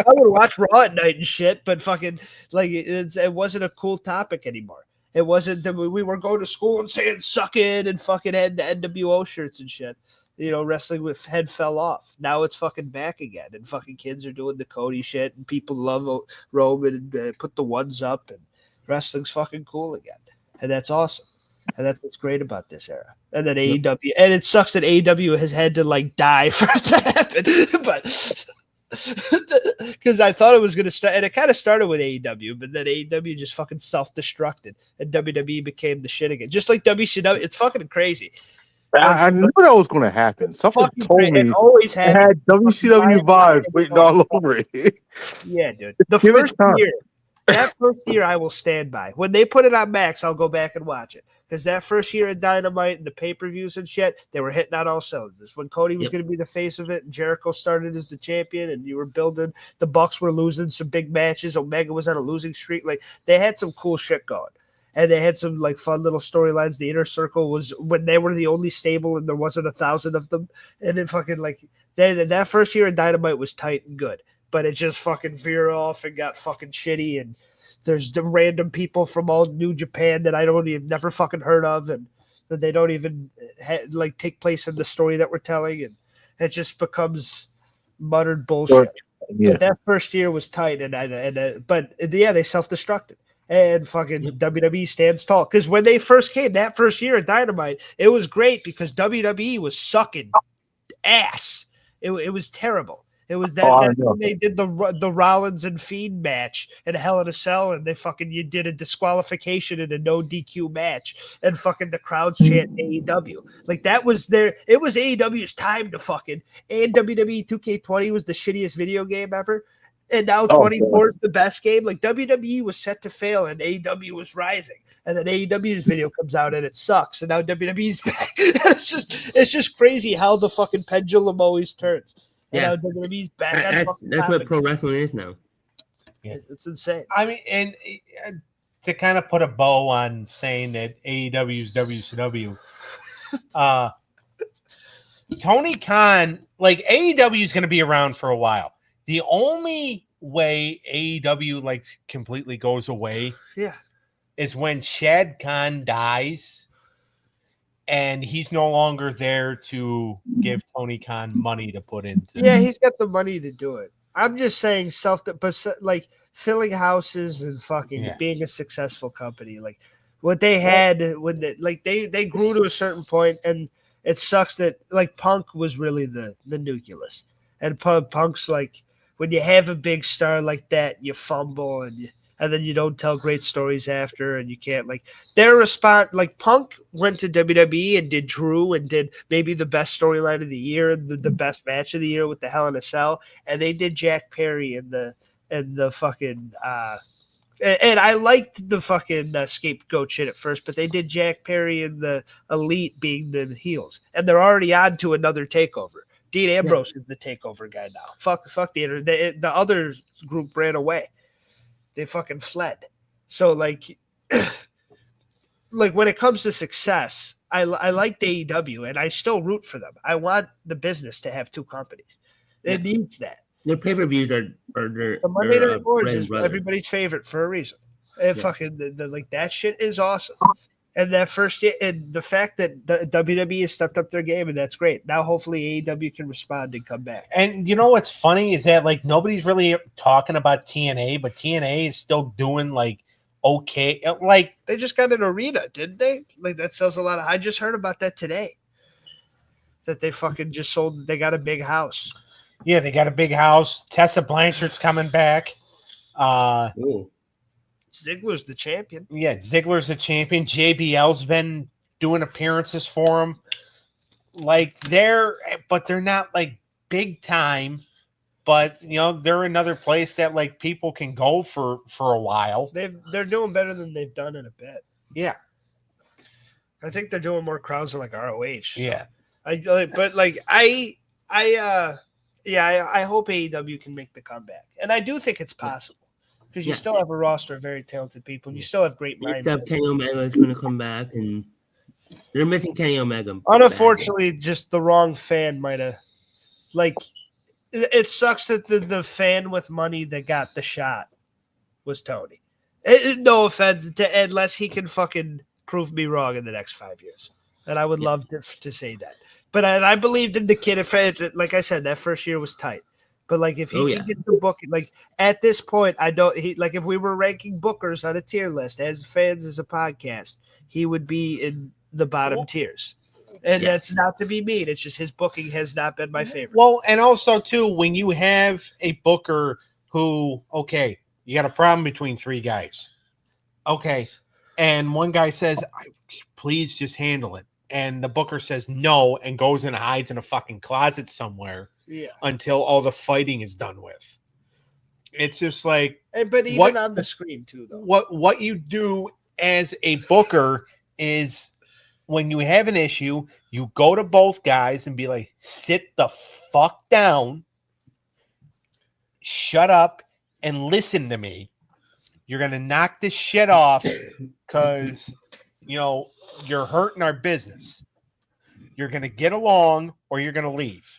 would watch Raw at night and shit, but fucking like it wasn't a cool topic anymore. It wasn't that we were going to school and saying "suck it" and fucking had the NWO shirts and shit. You know, wrestling with head fell off. Now it's fucking back again, and fucking kids are doing the Cody shit, and people love Roman and put the ones up, and wrestling's fucking cool again, and that's awesome. And that's what's great about this era. And then AEW, and it sucks that AEW has had to like die for it to happen, but because I thought it was going to start, and it kind of started with AEW, but then AEW just fucking self-destructed, and WWE became the shit again, just like WCW. It's fucking crazy. I knew that was going to happen. Something told me it always it had WCW vibes written all over it. Yeah, dude. That first year I will stand by. When they put it on Max, I'll go back and watch it. Because that first year of Dynamite and the pay-per-views and shit, they were hitting on all cylinders. When Cody was going to be the face of it and Jericho started as the champion and you were building, the Bucks were losing some big matches. Omega was on a losing streak. Like, they had some cool shit going. And they had some like fun little storylines. The Inner Circle was when they were the only stable and there wasn't 1,000 of them. And then fucking like that first year of Dynamite was tight and good. But it just fucking veered off and got fucking shitty, and there's the random people from all New Japan that I don't even never fucking heard of, and that they don't even like take place in the story that we're telling, and it just becomes muttered bullshit. Yeah. But that first year was tight, but they self-destructed, and fucking WWE stands tall, because when they first came that first year at Dynamite, it was great because WWE was sucking ass. It was terrible. It was that when they did the Rollins and Fiend match in Hell in a Cell, and you did a disqualification in a no DQ match, and fucking the crowds chant AEW. Like that was it was AEW's time to fucking, and WWE 2K20 was the shittiest video game ever. And now Oh, 24 is the best game. Like WWE was set to fail and AEW was rising. And then AEW's video comes out and it sucks. And now WWE's back. it's just crazy how the fucking pendulum always turns. And now WWE's back on That's what pro wrestling is now. Yeah. It's insane. I mean, and to kind of put a bow on saying that AEW's WCW, Tony Khan, like AEW is going to be around for a while. The only way AEW like completely goes away, is when Shad Khan dies, and he's no longer there to give Tony Khan money to put into. Yeah, he's got the money to do it. I'm just saying but like filling houses and fucking being a successful company, like what they had when they grew to a certain point, and it sucks that like Punk was really the nucleus, and Punk's like when you have a big star like that, you fumble and then you don't tell great stories after, and you can't like their response. Like Punk went to WWE and did Drew and did maybe the best storyline of the year, the best match of the year with the Hell in a Cell, and they did Jack Perry and the fucking and I liked the fucking scapegoat shit at first, but they did Jack Perry and the Elite being the heels, and they're already on to another takeover. Dean Ambrose is the takeover guy now. Fuck the other group ran away. They fucking fled. So like when it comes to success, I like the AEW and I still root for them. I want the business to have two companies. It needs that. Their pay-per-views are the Monday Night Wars is everybody's favorite for a reason. And fucking like that shit is awesome. And that first year, and the fact that the WWE has stepped up their game, and that's great. Now, hopefully, AEW can respond and come back. And you know what's funny is that like nobody's really talking about TNA, but TNA is still doing like okay. Like they just got an arena, didn't they? Like that sells a lot of. I just heard about that today. That they fucking just sold. They got a big house. Yeah, they got a big house. Tessa Blanchard's coming back. Ziggler's the champion. Yeah, Ziggler's the champion. JBL's been doing appearances for him. Like they're not like big time, but you know, they're another place that like people can go for a while. They're doing better than they've done in a bit. Yeah. I think they're doing more crowds than like ROH. So. Yeah. I hope AEW can make the comeback. And I do think it's possible. Because you still have a roster of very talented people, and you still have great minds. Except Kenny Omega is going to come back, and they're missing Kenny Omega. Unfortunately, just the wrong fan might have. Like, it sucks that the fan with money that got the shot was Tony. No offense, unless he can fucking prove me wrong in the next 5 years. And I would love to say that. But I believed in the kid. Like I said, that first year was tight. But like if he can get the book, like at this point, if we were ranking bookers on a tier list as fans as a podcast, he would be in the bottom tiers. And that's not to be mean. It's just his booking has not been my favorite. Well, and also too, when you have a booker who, okay, you got a problem between three guys. Okay. And one guy says, please just handle it. And the booker says no and goes and hides in a fucking closet somewhere. Until all the fighting is done with. It's just like, but even on the screen too, though. What you do as a booker is when you have an issue, you go to both guys and be like, sit the fuck down, shut up, and listen to me. You're gonna knock this shit off because you're hurting our business. You're gonna get along or you're gonna leave.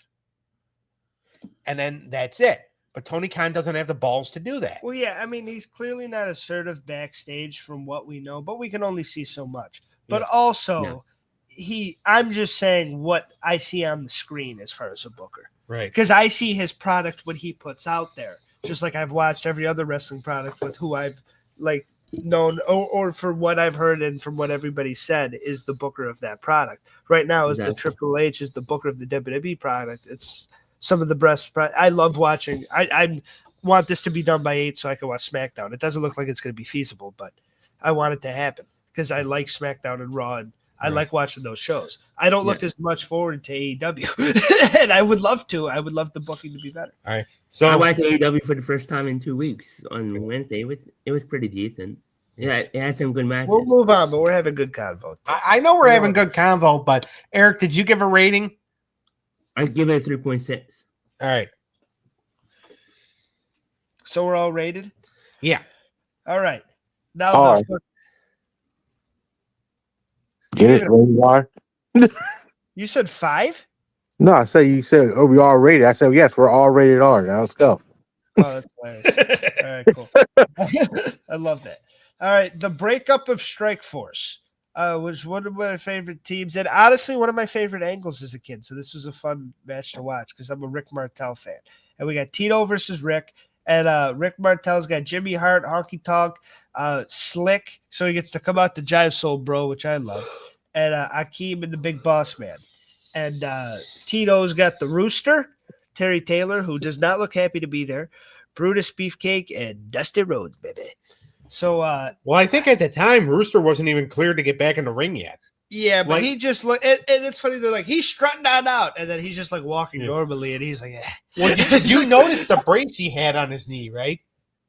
And then that's it. But Tony Khan doesn't have the balls to do that. Well, yeah, I mean, he's clearly not assertive backstage from what we know, but we can only see so much. But also, I'm just saying what I see on the screen as far as a booker. Right. Because I see his product when he puts out there, just like I've watched every other wrestling product with who I've like known or for what I've heard and from what everybody said is the booker of that product. Right now is the Triple H is the booker of the WWE product. It's some of the best. I love watching. I want this to be done by 8 so I can watch SmackDown. It doesn't look like it's going to be feasible, but I want it to happen because I like SmackDown and Raw, and I Right. like watching those shows. I don't look Yeah. as much forward to AEW, and I would love to. I would love the booking to be better. All right. I So watched AEW for the first time in 2 weeks on Wednesday. It was pretty decent. Yeah, it had some good matches. We'll move on, but we're having good convo. I know we're having good convo, but Eric, did you give a rating? I give it a 3.6. All right. So we're all rated. Yeah. All right. Now All the right. Get it? Rated R? you said 5? No, I said you said we all rated. I said yes, we're all rated R. Now let's go. Oh, that's hilarious. All right, cool. I love that. All right, the breakup of Strike Force was one of my favorite teams, and honestly, one of my favorite angles as a kid. So this was a fun match to watch because I'm a Rick Martel fan. And we got Tito versus Rick, and Rick Martel's got Jimmy Hart, Honky Tonk, Slick, so he gets to come out to Jive Soul Bro, which I love, and Akeem and the Big Boss Man. And Tito's got the Rooster, Terry Taylor, who does not look happy to be there, Brutus Beefcake, and Dusty Rhodes, baby. So, Well, I think at the time Rooster wasn't even cleared to get back in the ring yet. yeah, but Like- he just look, and it's funny. They're like, he's strutting on out, and then he's just like walking normally, and he's like, yeah, Well, you noticed the brace he had on his knee, right?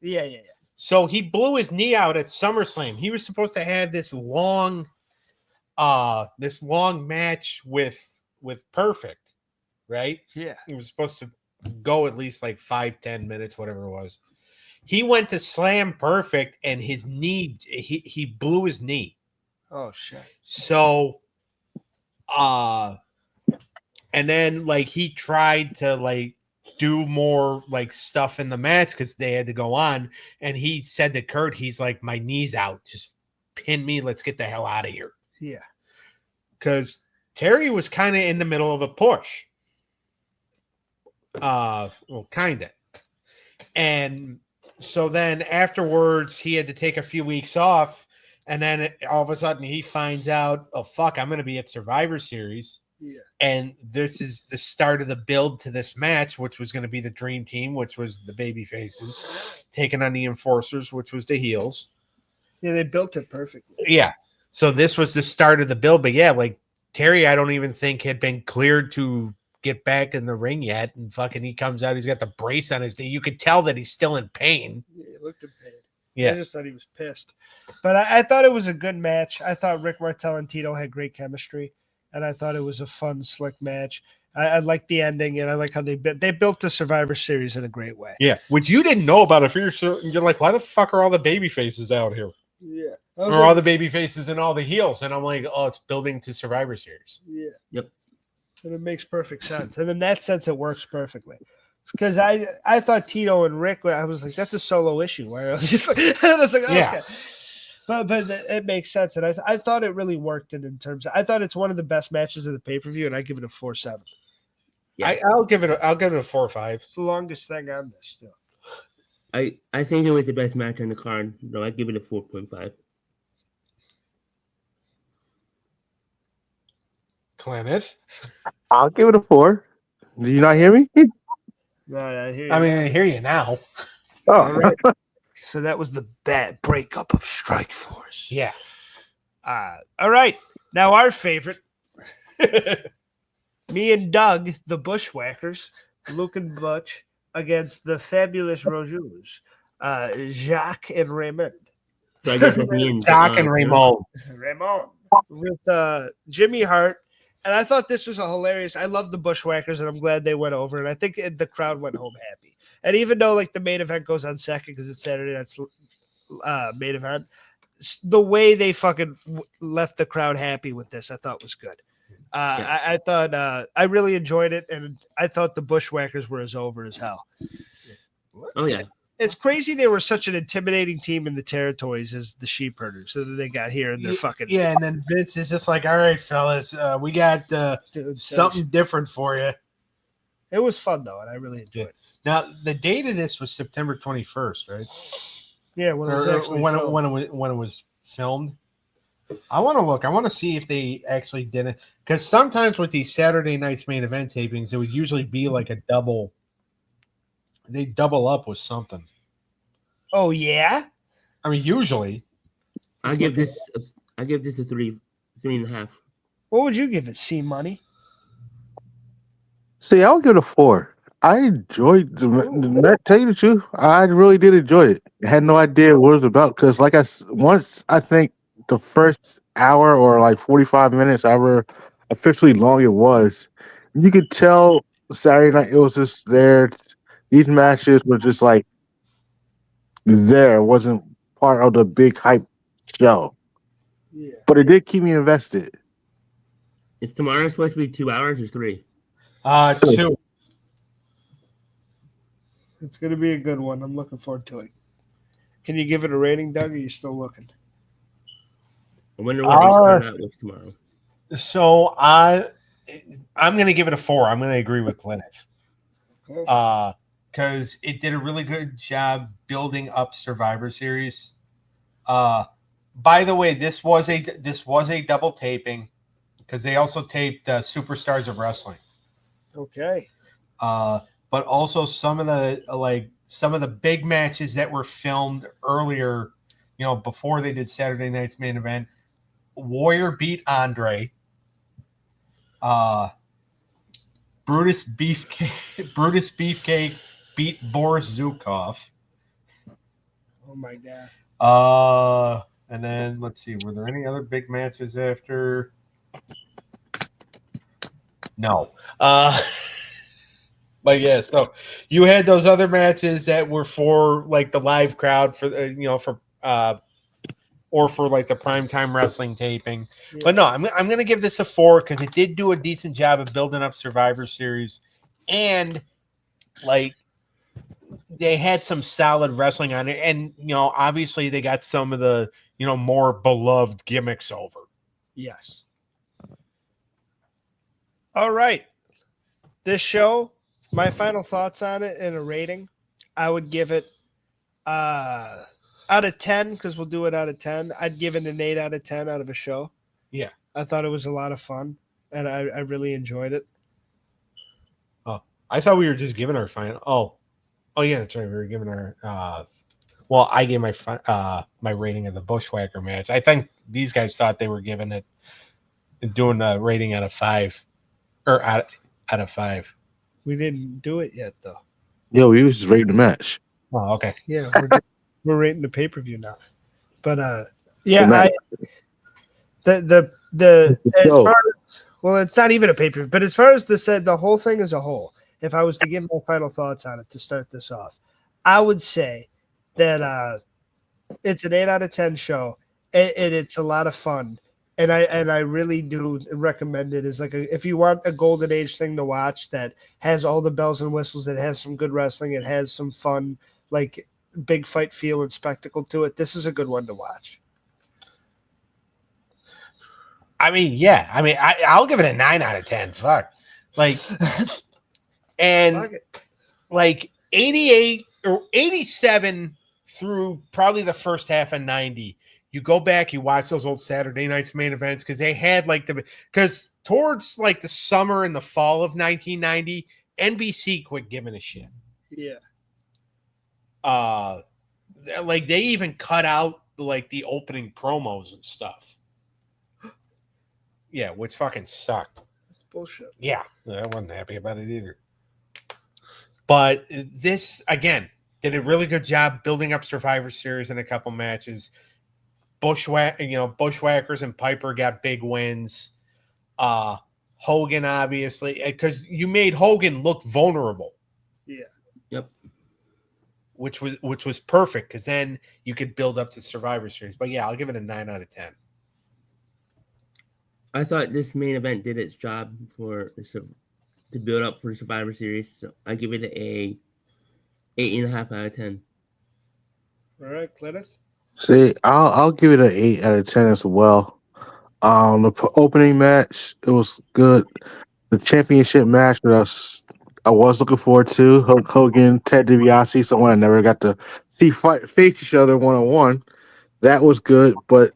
yeah. So he blew his knee out at SummerSlam. He was supposed to have this long match with Perfect, right? Yeah. He was supposed to go at least like 5-10 minutes, whatever it was. He went to slam Perfect, and his knee, he blew his knee. Oh shit. So, and then like he tried to like do more like stuff in the match because they had to go on, and he said to Kurt, he's like, my knee's out, just pin me, let's get the hell out of here. Yeah. Because Terry was kind of in the middle of a push. Well, kind of. And so then afterwards, he had to take a few weeks off. And then all of a sudden, he finds out, oh, fuck, I'm going to be at Survivor Series. Yeah. And this is the start of the build to this match, which was going to be the Dream Team, which was the Babyfaces, taking on the Enforcers, which was the heels. Yeah, they built it perfectly. Yeah. So this was the start of the build. But yeah, like Terry, I don't even think had been cleared to get back in the ring yet. And fucking he comes out, he's got the brace on his knee. You could tell that he's still in pain. Yeah, he looked in pain. Yeah. I just thought he was pissed. But I thought it was a good match. I thought Rick Martel and Tito had great chemistry, and I thought it was a fun, slick match. I liked the ending, and I like how they built the Survivor Series in a great way. Yeah. Which you didn't know about. If you're like, why the fuck are all the baby faces out here? Yeah. Or all the baby faces and all the heels? And I'm like, oh, it's building to Survivor Series. Yeah. Yep. And it makes perfect sense. And in that sense, it works perfectly. Because I thought Tito and Rick, I was like, that's a solo issue. Why are they? And it's like, okay. Yeah. But it makes sense. And I thought it really worked in terms of, I thought it's one of the best matches of the pay-per-view, and I give it a 4.7. Yeah. I'll give it a 4 or 5. It's the longest thing on this still. I think it was the best match on the card. No, I give it a 4.5. Kenneth. I'll give it a 4. Did you not hear me? No, I hear you. I mean, I hear you now. All Oh, right. So that was the bad breakup of Strike Force. Yeah. All right. Now our favorite. Me and Doug, the Bushwhackers, Luke and Butch, against the fabulous Rojus, Jacques and Raymond. So I guess that's me and Doc and Raymond. Raymond with Jimmy Hart. And I thought this was a hilarious. I love the Bushwhackers, and I'm glad they went over. And I think the crowd went home happy. And even though like the main event goes on second because it's Saturday night's main event, the way they fucking left the crowd happy with this, I thought was good. I thought I really enjoyed it, and I thought the Bushwhackers were as over as hell. Oh yeah. It's crazy they were such an intimidating team in the territories as the sheep herders. So that they got here and they're fucking Yeah, and then Vince is just like, all right, fellas, we got dude, something different for you. It was fun though, and I really enjoyed it. Now, the date of this was September 21st, right? Yeah, when it was Or actually when filmed. when it was filmed. I want to look. I want to see if they actually did it, because sometimes with these Saturday nights main event tapings, it would usually be like a double. They double up with something. Oh yeah, I mean, usually. I give this a 3.5. What would you give it, C Money? See, I would give it a 4. I enjoyed tell you the truth, I really did enjoy it. I had no idea what it was about because, once I think the first hour or like 45 minutes, however officially long it was, you could tell Saturday night it was just there. These matches were just like there. It wasn't part of the big hype show, Yeah. but it did keep me invested. Is tomorrow supposed to be 2 hours or 3? 2. It's going to be a good one. I'm looking forward to it. Can you give it a rating, Doug, or are you still looking? I wonder what they start out with tomorrow. So I'm going to give it a 4. I'm going to agree with Glenn. Okay. Because it did a really good job building up Survivor Series. By the way, this was a double taping because they also taped Superstars of Wrestling. Okay. But also some of the big matches that were filmed earlier, before they did Saturday night's main event. Warrior beat Andre. Brutus Beefcake beat Boris Zukov. Oh my God. And then let's see, were there any other big matches after? No. But yeah, so you had those other matches that were for like the live crowd for or for like the primetime wrestling taping. Yeah. But no, I'm going to give this a 4 because it did do a decent job of building up Survivor Series, and like they had some solid wrestling on it, and obviously they got some of the more beloved gimmicks over. Yes. All right. This show, my final thoughts on it and a rating, I would give it out of 10, because we'll do it out of 10. I'd give it an 8 out of 10 out of a show. Yeah. I thought it was a lot of fun, and I really enjoyed it. Oh, I thought we were just giving our final. Oh yeah, that's right. We were giving our well, I gave my rating of the Bushwhacker match. I think these guys thought they were giving it doing a rating out of 5 or out of 5. We didn't do it yet, though. Yo, we was just rating the match. Oh, okay. Yeah, we're rating the pay-per-view now. But yeah, the as far as, well, it's not even a pay-per-view, but as far as the whole thing as a whole, if I was to give my final thoughts on it to start this off, I would say that it's an 8 out of 10 show, and it's a lot of fun. And I really do recommend it as if you want a golden age thing to watch that has all the bells and whistles, that has some good wrestling, it has some fun, like big fight feel and spectacle to it. This is a good one to watch. I mean, yeah. I mean, I'll give it a 9 out of 10. Fuck. Like, and like 88 or 87 through probably the first half of 90. You go back, you watch those old Saturday night's main events because they had because towards like the summer and the fall of 1990, NBC quit giving a shit. Yeah. Like they even cut out like the opening promos and stuff. Yeah, which fucking sucked. It's bullshit. Yeah, I wasn't happy about it either. But this again did a really good job building up Survivor Series in a couple matches. Bushwhackers and Piper got big wins. Hogan, obviously, because you made Hogan look vulnerable. Yeah. Yep. Which was perfect because then you could build up to Survivor Series. But yeah, I'll give it a 9 out of 10. I thought this main event did its job to build up for Survivor Series. So I give it a 8.5 out of 10. All right, Clinton. See, I'll give it an 8 out of 10 as well. The opening match, it was good. The championship match that I was looking forward to, Hulk Hogan, Ted DiBiase, someone I never got to see face each other one-on-one. That was good, but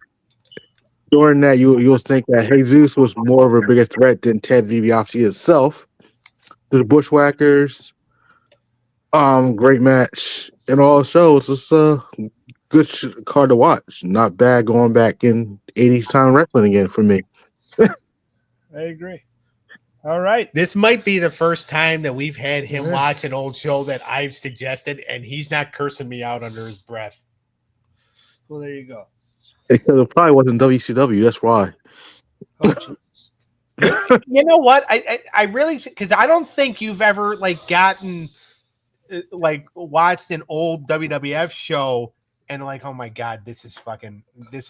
during that, you'll think that Jesus was more of a bigger threat than Ted DiBiase itself. The Bushwhackers, great match, and all shows. It's a good card to watch. Not bad going back in 80s time wrestling again for me. I agree. All right. This might be the first time that we've had him watch an old show that I've suggested, and he's not cursing me out under his breath. Well, there you go. Because it probably wasn't WCW. That's why. Oh, Jesus. You know what? I really, because I don't think you've ever like gotten watched an old WWF show and like, oh my God, this is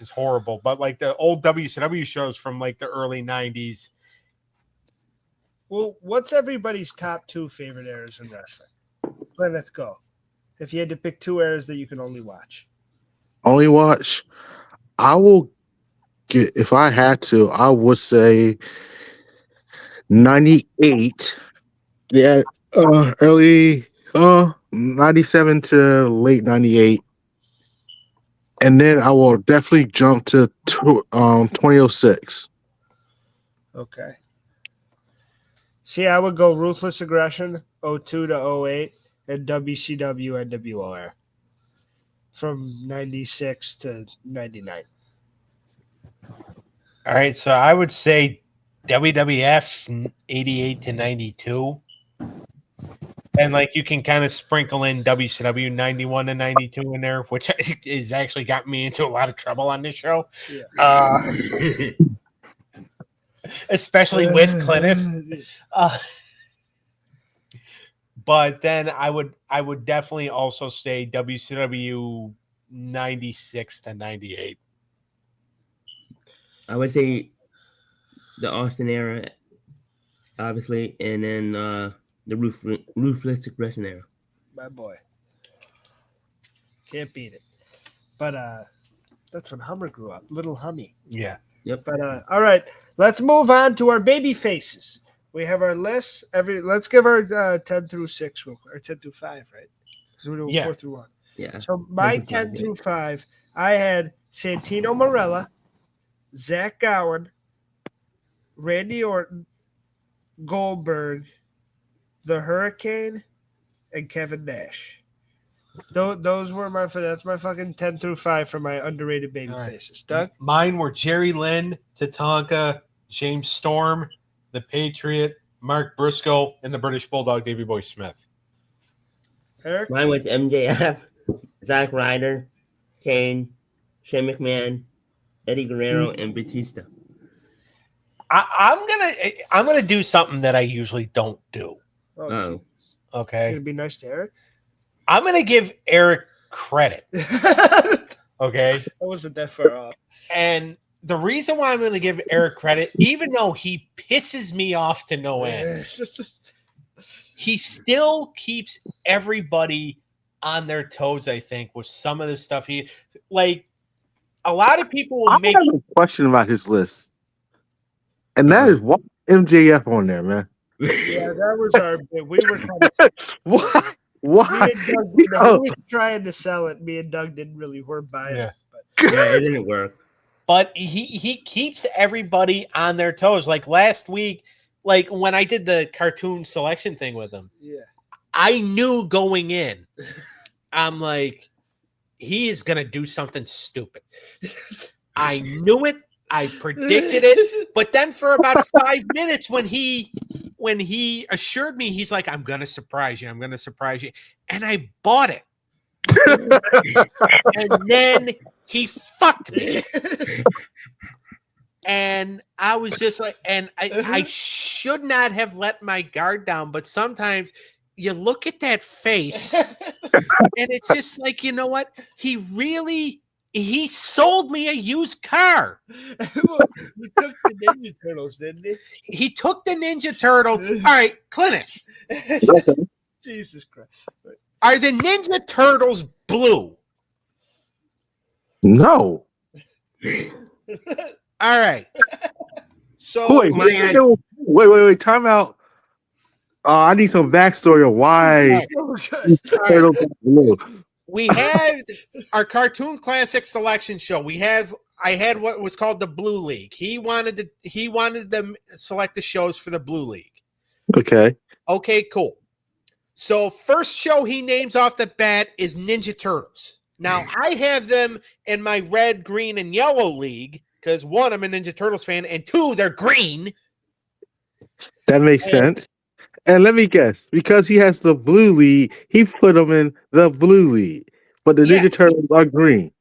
horrible. But like the old WCW shows from like the early 90s. Well, what's everybody's top 2 favorite eras in wrestling? Well, let's go. If you had to pick 2 eras that you can only watch. Only watch. I will get, if I had to, I would say 98. Yeah, early 97 to late 98. And then I will definitely jump to 2006. Okay. See, I would go Ruthless Aggression, 02 to 08, and WCW NWO from 96 to 99. All right, so I would say WWF 88 to 92. And like you can kind of sprinkle in WCW 91 to 92 in there, which has actually got me into a lot of trouble on this show. Yeah. Especially with Cliniff. But then I would definitely also say WCW 96 to 98. I would say the Austin era, obviously, and then the Ruthless Aggression era. My boy. Can't beat it. But that's when Hummer grew up. Little Hummy. Yeah. Yep. But all right, let's move on to our baby faces. We have our list. Let's give our 10 through 6 real quick, or 10 through 5, right? Because we're doing 4 through 1. Yeah. So my 10 through 5, I had Santino Marella, Zach Gowen, Randy Orton, Goldberg, the Hurricane, and Kevin Nash. Those were that's my fucking 10 through 5 for my underrated baby faces. Doug? Mine were Jerry Lynn, Tatanka, James Storm, the Patriot, Mark Briscoe, and the British Bulldog, Davey Boy Smith. Eric? Mine was MJF, Zack Ryder, Kane, Shane McMahon, Eddie Guerrero, and Batista. I'm gonna do something that I usually don't do. Oh, okay. Gonna be nice to Eric. I'm gonna give Eric credit. Okay. I wasn't that far off. And the reason why I'm gonna give Eric credit, even though he pisses me off to no end, he still keeps everybody on their toes, I think, with some of the stuff he like. A lot of people will make I have a question about his list. And that is what MJF on there, man. Yeah, that was our bit. We were kind of Why? Why? he was trying to sell it. Me and Doug didn't really work by it. But. Yeah, it didn't work. But he keeps everybody on their toes. Like last week, like when I did the cartoon selection thing with him, I knew going in, I'm like, he is gonna do something stupid. I knew it. I predicted it. But then for about 5 minutes, when he assured me, he's like, I'm gonna surprise you. I'm gonna surprise you. And I bought it. And then he fucked me. And I was just like, and I should not have let my guard down, but sometimes you look at that face and it's just like, you know what? He sold me a used car. He took the Ninja Turtles, didn't he? He took the Ninja Turtle. All right, Cliniff. Jesus Christ. Are the Ninja Turtles blue? No. All right. So wait. Time out. I need some backstory of why. We had our cartoon classic selection show. I had what was called the Blue League. He wanted them select the shows for the Blue League. Okay, cool. So first show he names off the bat is Ninja Turtles. Now I have them in my red, green, and yellow league because 1, I'm a Ninja Turtles fan, and 2, they're green. That makes sense. And let me guess, because he has the blue lead, he put him in the blue lead. But the Yeah, Ninja Turtles are green.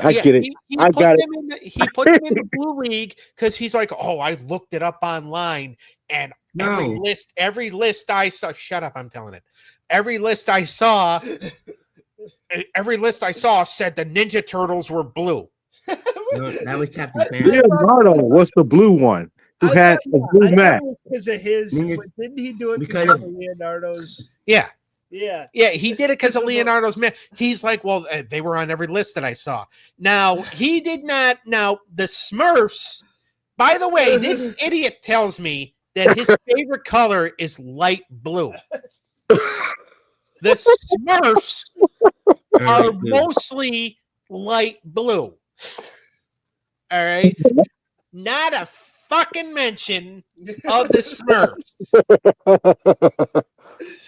I yeah, get it. he I put got it. them in he put them in the blue league because he's like, oh, I looked it up online, and every No. list I saw. Shut up, I'm telling it. Every list I saw said the Ninja Turtles were blue. No, that was Captain Planet. Leonardo was the blue one who had a blue I thought mask. it was because of his. Ninja- But didn't he do it because because of- of Leonardo's? Yeah. Yeah. Yeah, he did it because of Leonardo's man. He's like, well, they were on every list that I saw. Now, he did not. Now, the Smurfs, by the way, this idiot tells me that his favorite color is light blue. The Smurfs are Blue. mostly light blue. All right. Not a fucking mention of the Smurfs.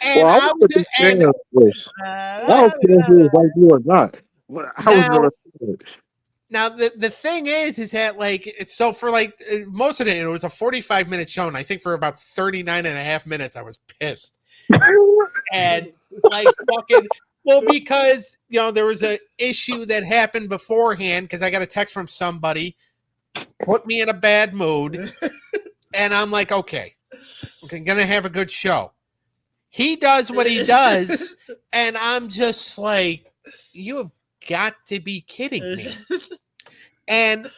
And Well, I was, and I don't care if it was white blue or not. I was Now- never. now the thing is that like it's so for like most of it was a 45-minute show, and I think for about 39 and a half minutes I was pissed. And like fucking well, because there was a issue that happened beforehand because I got a text from somebody, put me in a bad mood, and I'm like, okay, I'm gonna have a good show. He does what he does, and I'm just like, you have got to be kidding me. And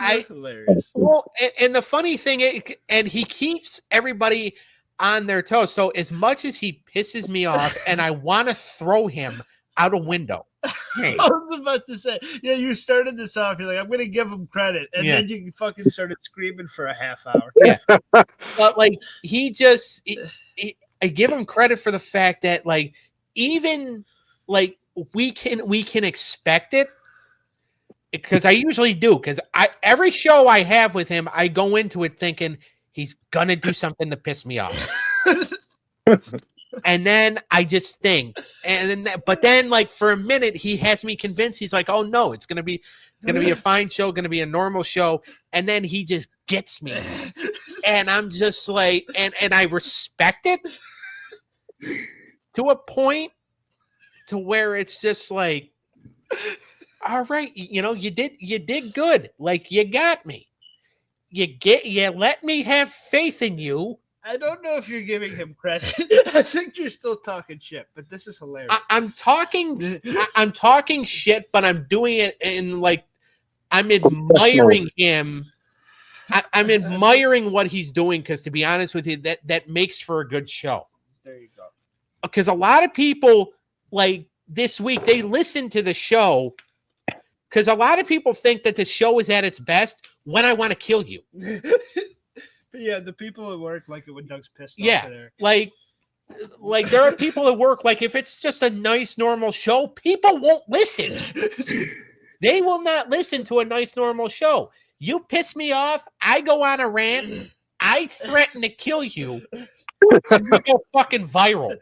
hilarious. well, and the funny thing is, and he keeps everybody on their toes. So as much as he pisses me off, and I want to throw him out a window. Hey, I was about to say, yeah, you started this off. You're like, I'm going to give him credit. And Yeah. then you fucking started screaming for a half hour. Yeah. But like, I give him credit for the fact that like, even like we can expect it because I usually do. Because every show I have with him, I go into it thinking he's going to do something to piss me off. And then I just think, but then like for a minute he has me convinced. He's like, "Oh no, it's gonna be a fine show, gonna be a normal show," and then he just gets me, and I'm just like, and I respect it to a point to where it's just like, all right, you did good, like you got me, you let me have faith in you. I don't know if you're giving him credit. I think you're still talking shit, but this is hilarious. I'm talking shit, but I'm doing it in like I'm admiring him. I'm admiring what he's doing because, to be honest with you, that makes for a good show. There you go. Because a lot of people like this week they listen to the show because a lot of people think that the show is at its best when I want to kill you. But yeah, the people at work like it when Doug's pissed off. Yeah, There. like there are people at work, like if it's just a nice normal show, people won't listen. They will not listen to a nice normal show. You piss me off, I go on a rant, I threaten to kill you, and we go fucking viral.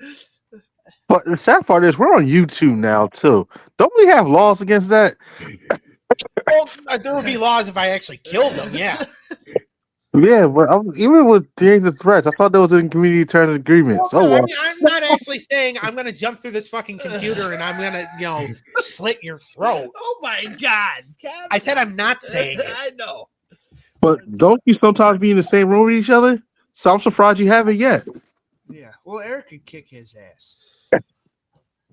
But the sad part is we're on YouTube now too. Don't we have laws against that? Well, there would be laws if I actually killed them, yeah. Yeah, but even with the threats, I thought that was in community terms and agreements. Well, Oh no, well. I mean, I'm not actually saying I'm going to jump through this fucking computer and I'm going to, slit your throat. Oh my God. I said I'm not saying it. I know. But don't you sometimes be in the same room with each other? So I'm surprised you haven't yet. Yeah. Well, Eric could kick his ass.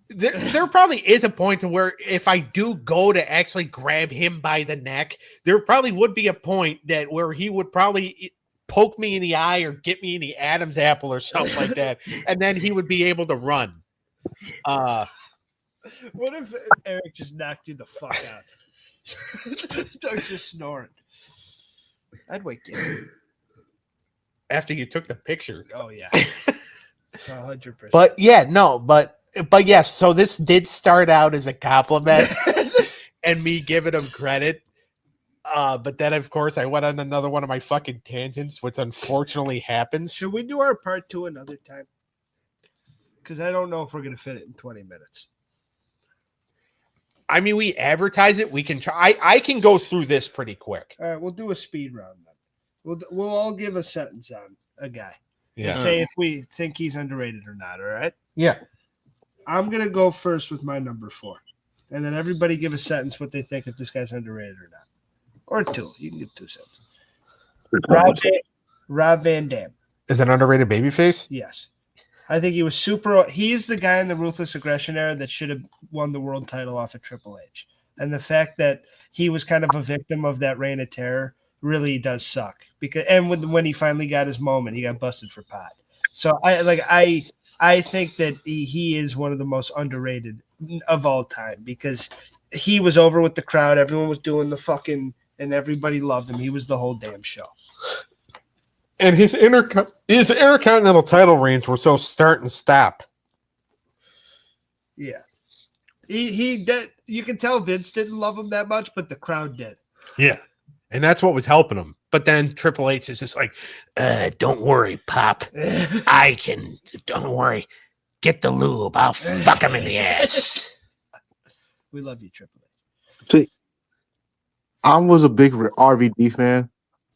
There probably is a point to where if I do go to actually grab him by the neck, there probably would be a point that where he would probably poke me in the eye or get me in the Adam's apple or something like that, and then he would be able to run. What if Eric just knocked you the fuck out? Doug's just snoring. I'd wake you up. After you took the picture. Oh yeah. 100%. But yeah, no, but yes, so this did start out as a compliment and me giving him credit. But then of course I went on another one of my fucking tangents, which unfortunately happens. Should we do our part 2 another time? Because I don't know if we're gonna fit it in 20 minutes. I mean, we advertise it. We can try. I can go through this pretty quick. All right, we'll do a speed round then. We'll all give a sentence on a guy. Yeah. and say if we think he's underrated or not. All right. Yeah. I'm gonna go first with my number 4, and then everybody give a sentence what they think if this guy's underrated or not, or 2. You can give 2 sentences. Rob Van Dam. Is an underrated babyface? Yes. I think he was super. He's the guy in the Ruthless Aggression era that should have won the world title off of Triple H. And the fact that he was kind of a victim of that reign of terror really does suck. And when he finally got his moment, he got busted for pot. So I think that he is one of the most underrated of all time because he was over with the crowd. Everyone was doing the fucking, and everybody loved him. He was the whole damn show. And his intercontinental title reigns were so start and stop. Yeah. He did. You can tell Vince didn't love him that much, but the crowd did. Yeah. And that's what was helping him. But then Triple H is just like, don't worry, Pop. Don't worry. Get the lube. I'll fuck him in the ass. We love you, Triple H. See, I was a big RVD fan,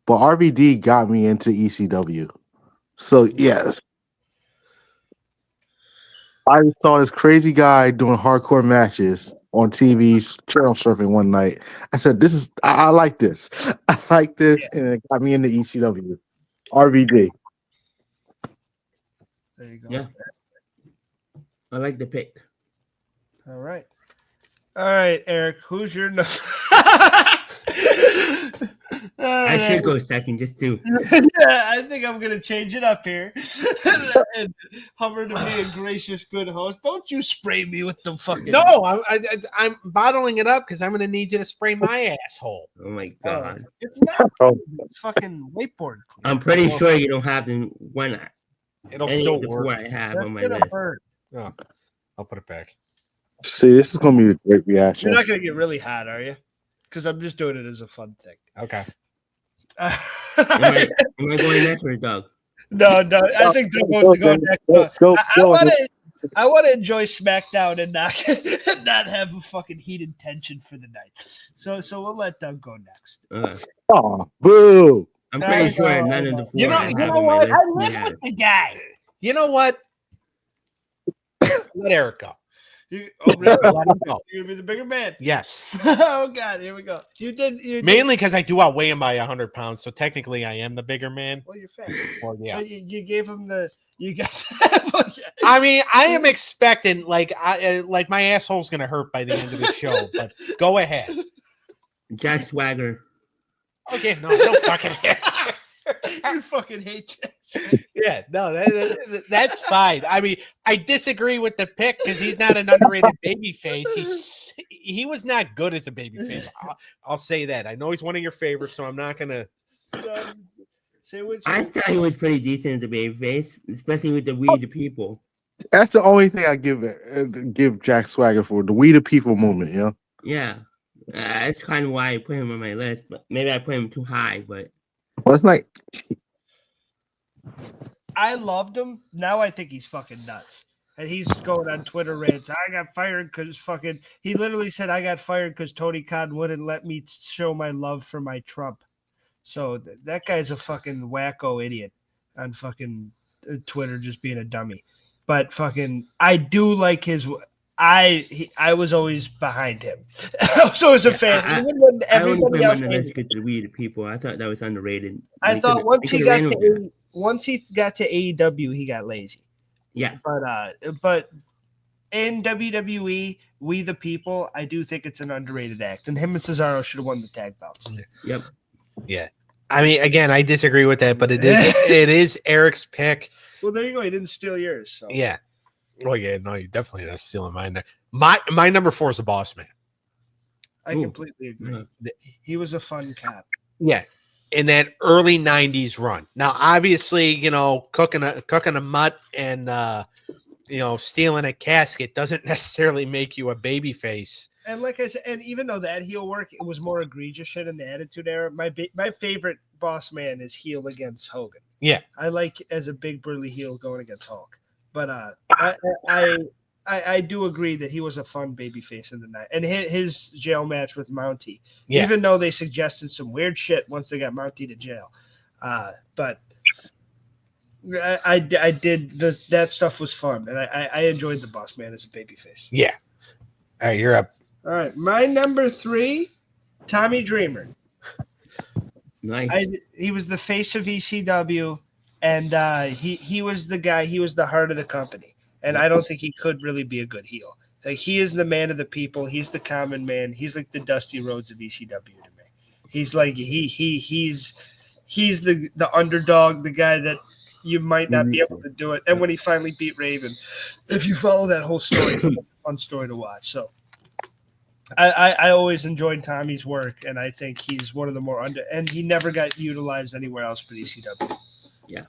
but RVD got me into ECW. So, yes. I saw this crazy guy doing hardcore matches on TV, channel surfing one night. I said, I like this. I like this, and it got me into ECW. RVD. There you go. Yeah. I like the pick. All right, Eric. Who's your number? I should go second just to. Yeah, I think I'm gonna change it up here. And Hummer to be a gracious, good host. Don't you spray me with the fucking. No, I'm bottling it up because I'm going to need you to spray my asshole. Oh my god. It's not it's fucking whiteboard. Clean. I'm pretty sure you don't have the one. It'll Any still of the work. 4 I have That's on my gonna list. burn. Oh, I'll put it back. See, this is going to be a great reaction. You're not gonna get really hot, are you? Because I'm just doing it as a fun thing. Okay. Am I going next or Doug? No. I think Doug wants to go next. Go, I want to enjoy SmackDown and not have a fucking heated tension for the night. So we'll let Doug go next. Oh, boo. I'm pretty sure none of the 4 You know- I you have know on my what? list. I we live have. with the guy. You know what? Let Eric go. Really? Let him go. You're gonna be the bigger man. Yes. Oh God, here we go. You did Mainly because I do outweigh him by 100 pounds, so technically I am the bigger man. Well, you're fat. Well, yeah. But you gave him the. You got. I mean, I am expecting like my asshole's gonna hurt by the end of the show. But go ahead. Jack Swagger. Okay, no, I don't fucking. You fucking hate Jackson. Yeah, no, that's fine. I mean, I disagree with the pick because he's not an underrated babyface. He was not good as a babyface. I'll say that. I know he's one of your favorites, so I'm not gonna. Say what I thought he was pretty decent as a babyface, especially with the We the People. That's the only thing I give Jack Swagger for, the We the People moment, you know? Yeah. That's kind of why I put him on my list, but maybe I put him too high, but Well, it's like, I loved him. Now I think he's fucking nuts. And he's going on Twitter rants. I got fired because fucking. He literally said, I got fired because Tony Khan wouldn't let me show my love for my Trump. So that guy's a fucking wacko idiot on fucking Twitter, just being a dummy. But fucking, I do like his. I was always behind him. I was always a fan. Even when I only put everybody him else on the hated list because of the We the People. I thought that was underrated. I They thought could've- once they he could've got ran with to that. once he got to AEW, he got lazy. Yeah. But in WWE, We the People, I do think it's an underrated act, and him and Cesaro should have won the tag belts. Yep. Yeah. I mean, again, I disagree with that, but it is Eric's pick. Well, there you go. He didn't steal yours. So. Yeah. Well, yeah, no, you definitely not stealing mine there. My number 4 is the Boss Man. I completely agree. Yeah. He was a fun cop. Yeah. In that early 90s run. Now, obviously, cooking a mutt and stealing a casket doesn't necessarily make you a baby face. And like I said, and even though that heel work, it was more egregious shit in the Attitude Era. My favorite Boss Man is heel against Hogan. Yeah. I like as a big burly heel going against Hulk. But I do agree that he was a fun babyface in the night. And his jail match with Mountie, even though they suggested some weird shit once they got Mountie to jail. But I did that stuff was fun, and I enjoyed the Boss Man as a babyface. Yeah. All right, you're up. All right, my number 3, Tommy Dreamer. Nice. He was the face of ECW, and he was the guy. He was the heart of the company, and I don't think he could really be a good heel. Like, he is the man of the people. He's the common man. He's like the Dusty Rhodes of ECW to me. He's like he's the underdog, the guy that you might not be able to do it. And when he finally beat Raven, if you follow that whole story, it's a fun story to watch. So I always enjoyed Tommy's work, and I think he's one of the more and he never got utilized anywhere else but ECW. Yeah.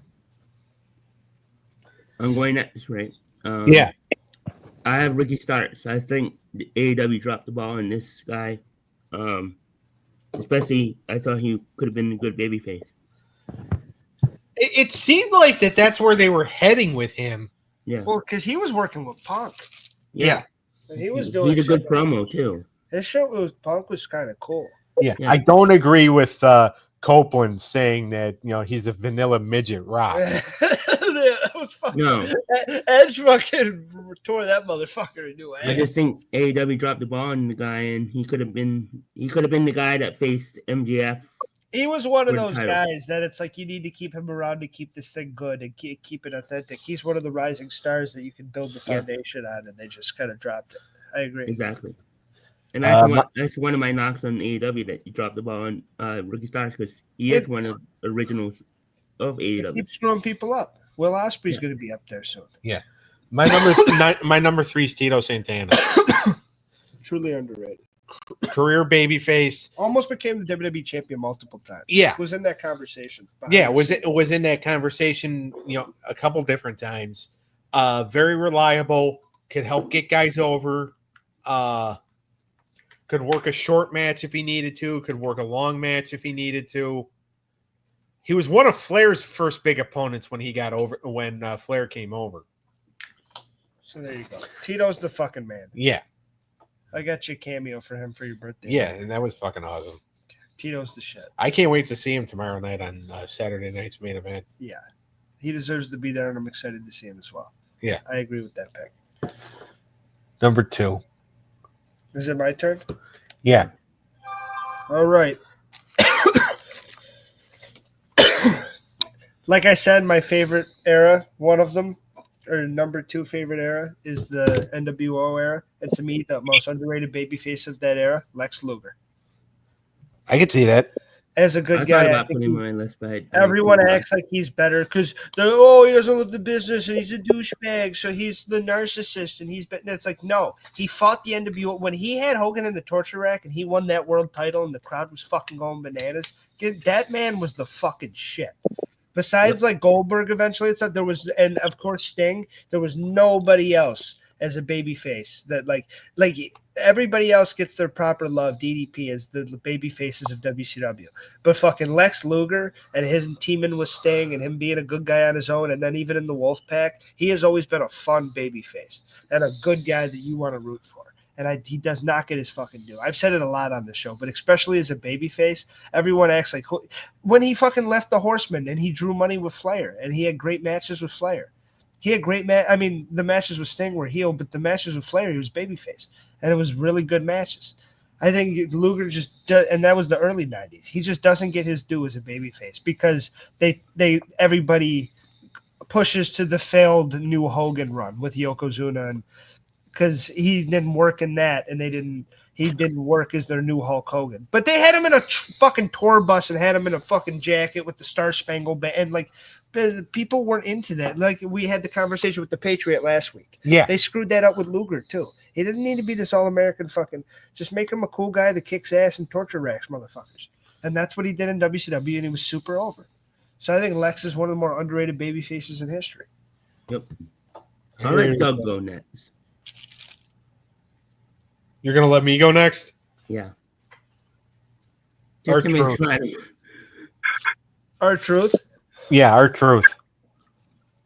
I'm going next, right? Yeah. I have Ricky Starks. I think the AEW dropped the ball on this guy. Especially, I thought he could have been a good babyface. It seemed like that's where they were heading with him. Yeah. Well, because he was working with Punk. Yeah. And he was doing. He's a good promo too. His show with Punk was kind of cool. Yeah. Yeah. I don't agree with Copeland saying that he's a vanilla midget rock. That was fucking. No. Edge fucking tore that motherfucker a new I ass. just think AEW dropped the ball on the guy, and he could have been the guy that faced MJF. He was one of for the those title. guys that it's like you need to keep him around to keep this thing good and keep it authentic. He's one of the rising stars that you can build the foundation on, and they just kind of dropped it. I agree. Exactly. And that's one of my knocks on AEW, that you dropped the ball on Ricky Starks, because he is one of the originals of AEW. Keep screwing people up. Will Ospreay's going to be up there soon. Yeah. My number 3 is Tito Santana. Truly underrated. Career babyface. Almost became the WWE champion multiple times. Yeah. Was in that conversation. Yeah, it was in that conversation, a couple different times. Very reliable, could help get guys over. Could work a short match if he needed to, could work a long match if he needed to. He was one of Flair's first big opponents when Flair came over. So there you go. Tito's the fucking man. Yeah. I got you a cameo for him for your birthday. Yeah, and that was fucking awesome. Tito's the shit. I can't wait to see him tomorrow night on Saturday night's main event. Yeah. He deserves to be there, and I'm excited to see him as well. Yeah. I agree with that pick. Number 2. Is it my turn? Yeah. All right. Like I said, my favorite era, one of them, or number 2 favorite era, is the NWO era. And to me, the most underrated babyface of that era, Lex Luger. I could see that. As a good I guy, thought I about think putting him on my list, but everyone acts like he's better because he doesn't love the business and he's a douchebag, so he's the narcissist and he's better. It's like, no, he fought the NWO when he had Hogan in the torture rack and he won that world title and the crowd was fucking going bananas. That man was the fucking shit. Besides like Goldberg, eventually it's like there was, and of course Sting, there was nobody else as a baby face that like everybody else gets their proper love. DDP is the baby faces of WCW, but fucking Lex Luger and his teaming with Sting and him being a good guy on his own, and then even in the Wolfpack, he has always been a fun baby face and a good guy that you want to root for. And he does not get his fucking due. I've said it a lot on the show, but especially as a babyface, everyone acts like when he fucking left the Horseman and he drew money with Flair and he had great matches with Flair. He had great I mean, the matches with Sting were heel, but the matches with Flair, he was babyface, and it was really good matches. I think Luger and that was the early '90s. He just doesn't get his due as a babyface because everybody pushes to the failed new Hogan run with Yokozuna and. Because he didn't work in that, and he didn't work as their new Hulk Hogan. But they had him in a fucking tour bus and had him in a fucking jacket with the Star Spangled Banner, and like people weren't into that. Like we had the conversation with the Patriot last week. Yeah, they screwed that up with Luger too. He didn't need to be this all-American fucking. Just make him a cool guy that kicks ass and torture racks motherfuckers, and that's what he did in WCW, and he was super over. So I think Lex is one of the more underrated baby faces in history. Yep. I'll let Doug go next. You're going to let me go next? Yeah. Just to make sure. R-Truth? Yeah, R-Truth.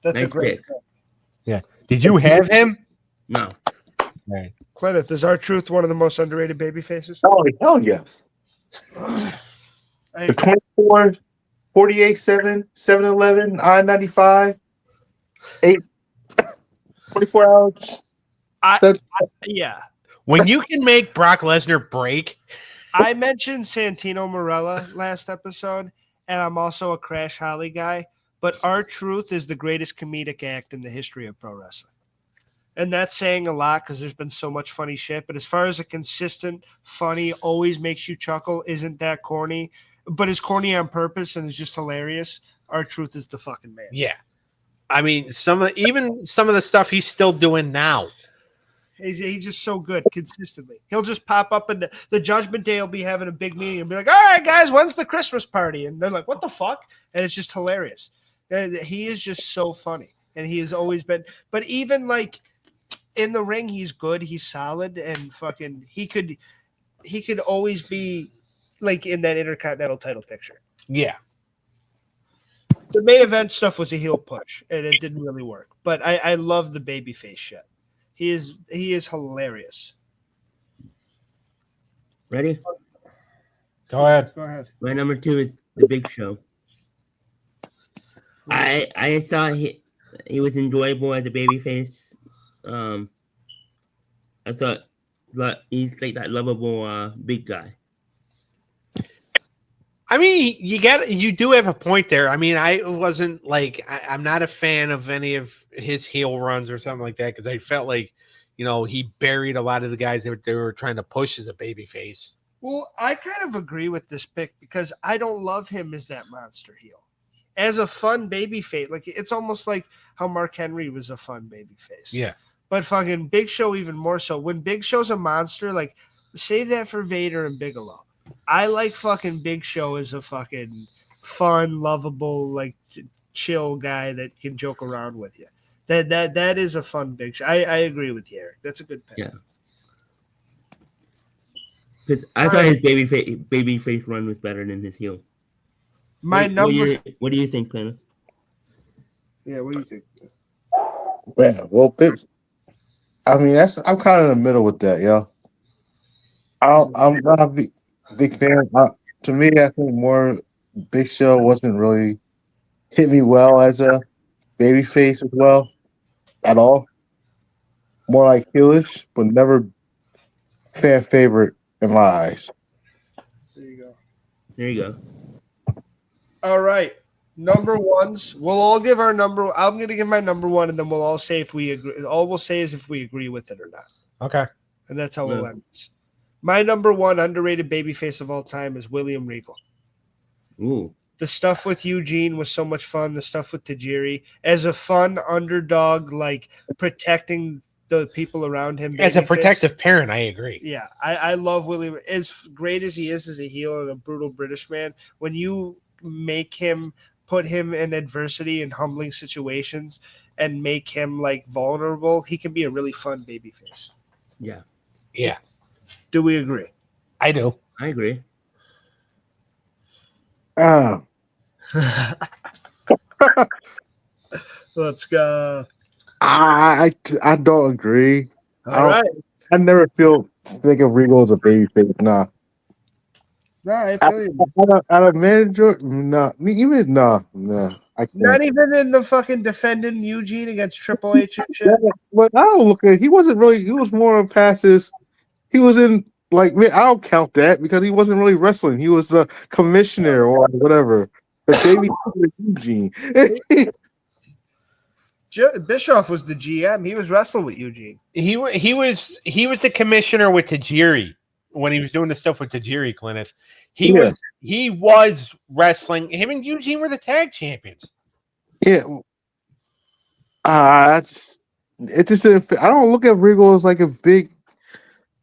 That's nice a great pick. Yeah. Did you have him? No. Right. Clenneth, is R-Truth one of the most underrated baby faces? Oh, hell yes. The 24 48-7, 7-Eleven, I-95, 24 hours. Yeah. When you can make Brock Lesnar break, I mentioned Santino Marella last episode, and I'm also a Crash Holly guy, but R-Truth is the greatest comedic act in the history of pro wrestling. And that's saying a lot because there's been so much funny shit. But as far as a consistent, funny, always makes you chuckle, isn't that corny, but is corny on purpose and is just hilarious, R-Truth is the fucking man. yeah. I mean, some of the stuff he's still doing now. He's just so good consistently. He'll just pop up and the Judgment Day will be having a big meeting and be like, all right, guys, when's the Christmas party? And they're like, what the fuck? And it's just hilarious. He is just so funny. And he has always been, but even like in the ring, he's good. He's solid and fucking, he could always be like in that Intercontinental title picture. Yeah. The main event stuff was a heel push and it didn't really work, but I love the babyface shit. He is hilarious. Ready? Go ahead. Go ahead. My number 2 is the Big Show. I saw he was enjoyable as a babyface. I thought he's like that lovable big guy. I mean, you do have a point there. I mean, I wasn't like I'm not a fan of any of his heel runs or something like that because I felt like, he buried a lot of the guys that they were trying to push as a babyface. Well, I kind of agree with this pick because I don't love him as that monster heel. As a fun babyface, like it's almost like how Mark Henry was a fun babyface. Yeah. But fucking Big Show even more so. When Big Show's a monster, like save that for Vader and Bigelow. I like fucking Big Show as a fucking fun, lovable, like chill guy that can joke around with you. That is a fun Big Show. I agree with you, Eric. That's a good pick. Yeah. Because I thought his babyface run was better than his heel. What do you think, Clinton? Yeah, what do you think? Yeah, well, I mean, I'm kind of in the middle with that, yo. I'm not a big fan. To me, I think more Big Show wasn't really hit me well as a babyface as well at all. More like heelish, but never fan favorite in my eyes. There you go. All right. Number ones. We'll all give our number. I'm going to give my number one, and then we'll all say if we agree. All we'll say is if we agree with it or not. Okay. And that's how we'll end this. My number one underrated babyface of all time is William Regal. Ooh. The stuff with Eugene was so much fun. The stuff with Tajiri as a fun underdog, like protecting the people around him. As a protective parent, I agree. Yeah, I love William. As great as he is as a heel and a brutal British man, when you put him in adversity and humbling situations and make him like vulnerable, he can be a really fun babyface. Yeah. Yeah. Do we agree? I do. I agree. Let's go. I don't agree. All right. I never think of Regal as a babyface. Nah. No, I feel you. Out of manager, nah. Nah. I can't. Not even in the fucking defending Eugene against Triple H and shit. Yeah, but I don't look at. He wasn't really. He was more of passes. He was in like. I don't count that because he wasn't really wrestling. He was the commissioner or whatever. The baby Eugene. Bischoff was the GM. He was wrestling with Eugene. He was the commissioner with Tajiri when he was doing the stuff with Tajiri, Clint. He was wrestling. Him and Eugene were the tag champions. Yeah. It just didn't fit. I don't look at Regal as like a big.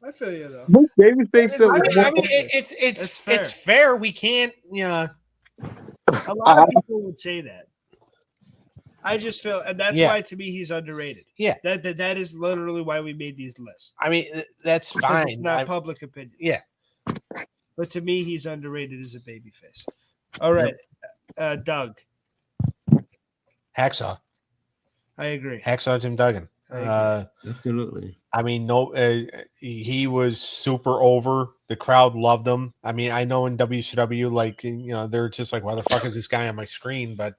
I feel you though. Babyface. I mean, it's fair. We can't. Yeah. A lot of people would say that. I just feel, and that's why to me he's underrated. Yeah, that is literally why we made these lists. I mean, that's because fine. It's not public opinion. Yeah, but to me, he's underrated as a babyface. All right, Doug. Hacksaw. I agree. Hacksaw Jim Duggan. Absolutely. I mean, he was super over. The crowd loved him. I mean, I know in WCW, like, they're just like, why the fuck is this guy on my screen? But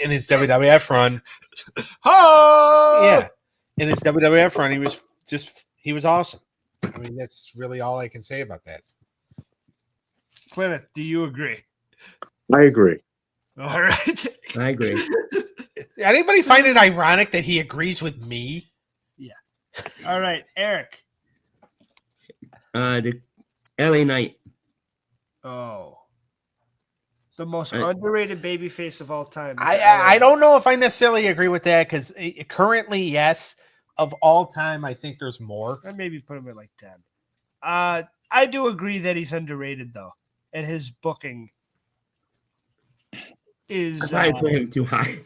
in his WWF run, yeah, in his WWF run, he was awesome. I mean, that's really all I can say about that. Plymouth, do you agree? I agree. All right. I agree. Anybody find it ironic that he agrees with me? Yeah. All right, Eric. The LA Knight. Oh. The most underrated babyface of all time. I don't know if I necessarily agree with that because currently, yes. Of all time, I think there's more. I maybe put him at like 10. I do agree that he's underrated, though. And his booking is... I probably put him too high.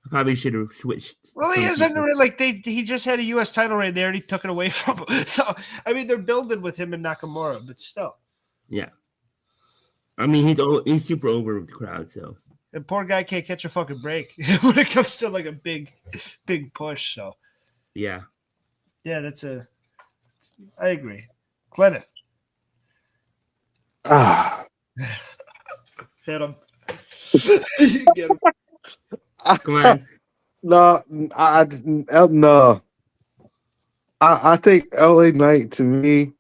I probably should have switched. Well, he is underrated. Like, he just had a U.S. title reign. They already took it away from him. So, I mean, they're building with him and Nakamura, but still. Yeah. I mean, he's super over with the crowd, so. And poor guy can't catch a fucking break when it comes to, like, a big push, so. Yeah. Yeah, I agree. Glennon. Hit him. Get him. Come on. No, no. I think LA Knight to me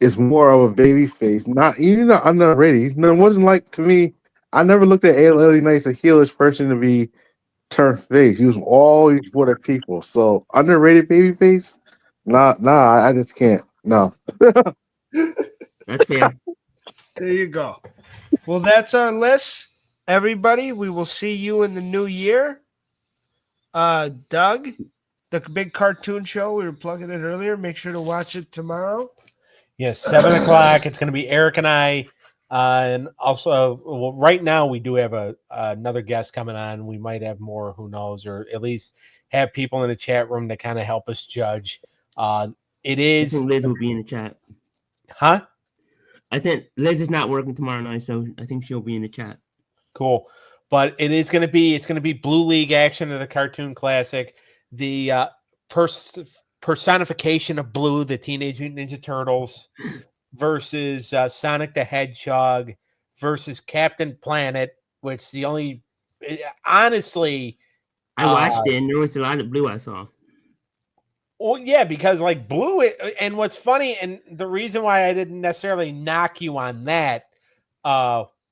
is more of a baby face. I'm not ready. No, it wasn't like to me. I never looked at LA Knight as a heelish person to be turned face. He was always for the people. So underrated baby face? Nah, I just can't. No. That's fair. There you go. Well, that's our list. Everybody, we will see you in the new year. Doug, the big cartoon show, we were plugging it earlier. Make sure to watch it tomorrow. Yes, 7 o'clock. It's going to be Eric and I. And also, right now we do have another guest coming on. We might have more, who knows, or at least have people in the chat room to kind of help us judge. It is. I think Liz will be in the chat. Huh? I think Liz is not working tomorrow night, so I think she'll be in the chat. Cool. But it's going to be Blue League action of the Cartoon Classic. The personification of Blue, the Teenage Mutant Ninja Turtles, versus Sonic the Hedgehog versus Captain Planet, which honestly, I watched it and there was a lot of Blue I saw. Well, yeah, because like Blue, and what's funny, and the reason why I didn't necessarily knock you on that,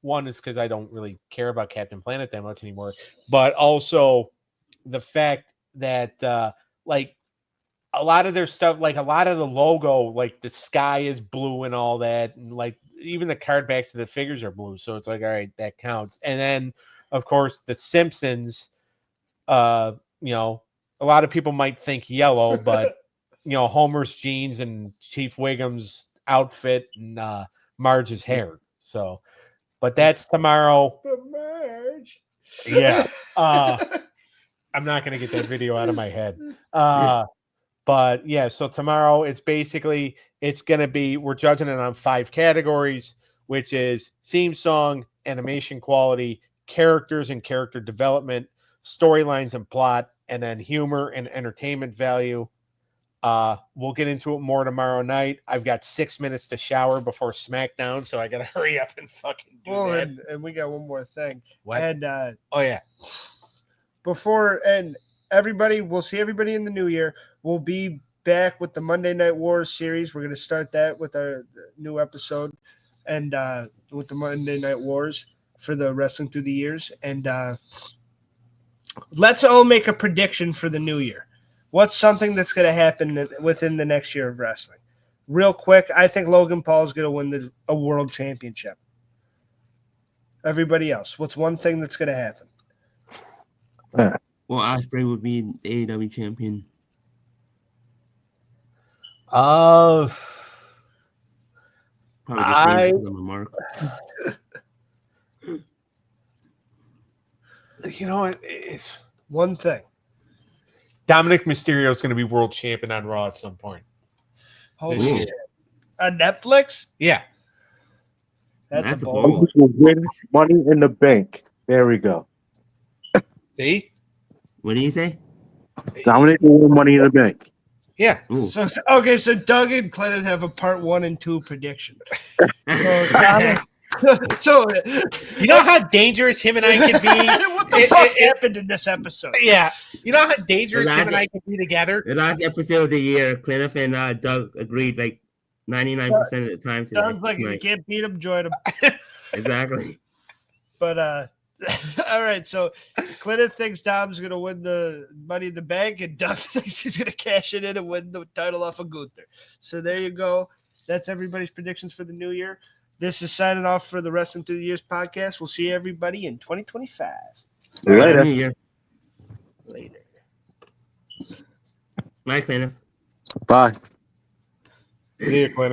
one is because I don't really care about Captain Planet that much anymore, but also the fact that like a lot of their stuff, like a lot of the logo, like the sky is blue and all that, and like even the card backs of the figures are blue, so it's like, all right, that counts. And then of course the Simpsons, a lot of people might think yellow, but Homer's jeans and Chief Wiggum's outfit and Marge's hair. So, but that's tomorrow. Marge. Yeah. I'm not going to get that video out of my head. But yeah, so tomorrow it's going to be, we're judging it on 5 categories, which is theme song, animation quality, characters and character development, storylines and plot, and then humor and entertainment value. We'll get into it more tomorrow night. I've got 6 minutes to shower before SmackDown, so I got to hurry up and fucking do that. And we got one more thing. What? And oh yeah. Everybody, we'll see everybody in the new year. We'll be back with the Monday Night Wars series. We're going to start that with our new episode and with the Monday Night Wars for the Wrestling Through the Years. And let's all make a prediction for the new year. What's something that's going to happen within the next year of wrestling? Real quick, I think Logan Paul is going to win a world championship. Everybody else, what's one thing that's going to happen? Well, Ospreay would be the AEW champion. Probably the same mark. It's one thing. Dominic Mysterio is going to be world champion on Raw at some point. Holy shit. On Netflix? Yeah. That's a bold. Money in the Bank. There we go. See? What do you say? Dominic will win Money in the Bank. Yeah. Ooh. So okay, so Doug and Clinton have a part 1 and 2 prediction. So You know how dangerous him and I can be? what the fuck happened in this episode? Yeah. You know how dangerous him and I can be together? The last episode of the year, Cliff and Doug agreed like 99% of the time. Sounds like if you Right. can't beat him, join him. Exactly. But all right, so Clinton thinks Dom's gonna win the Money in the Bank, and Doug thinks he's gonna cash it in and win the title off of Gunther. So there you go. That's everybody's predictions for the new year. This is signing off for the Wrestling Through the Years podcast. We'll see everybody in 2025. Later. Later. Later. Bye, Cliff. Bye. See you, Clint.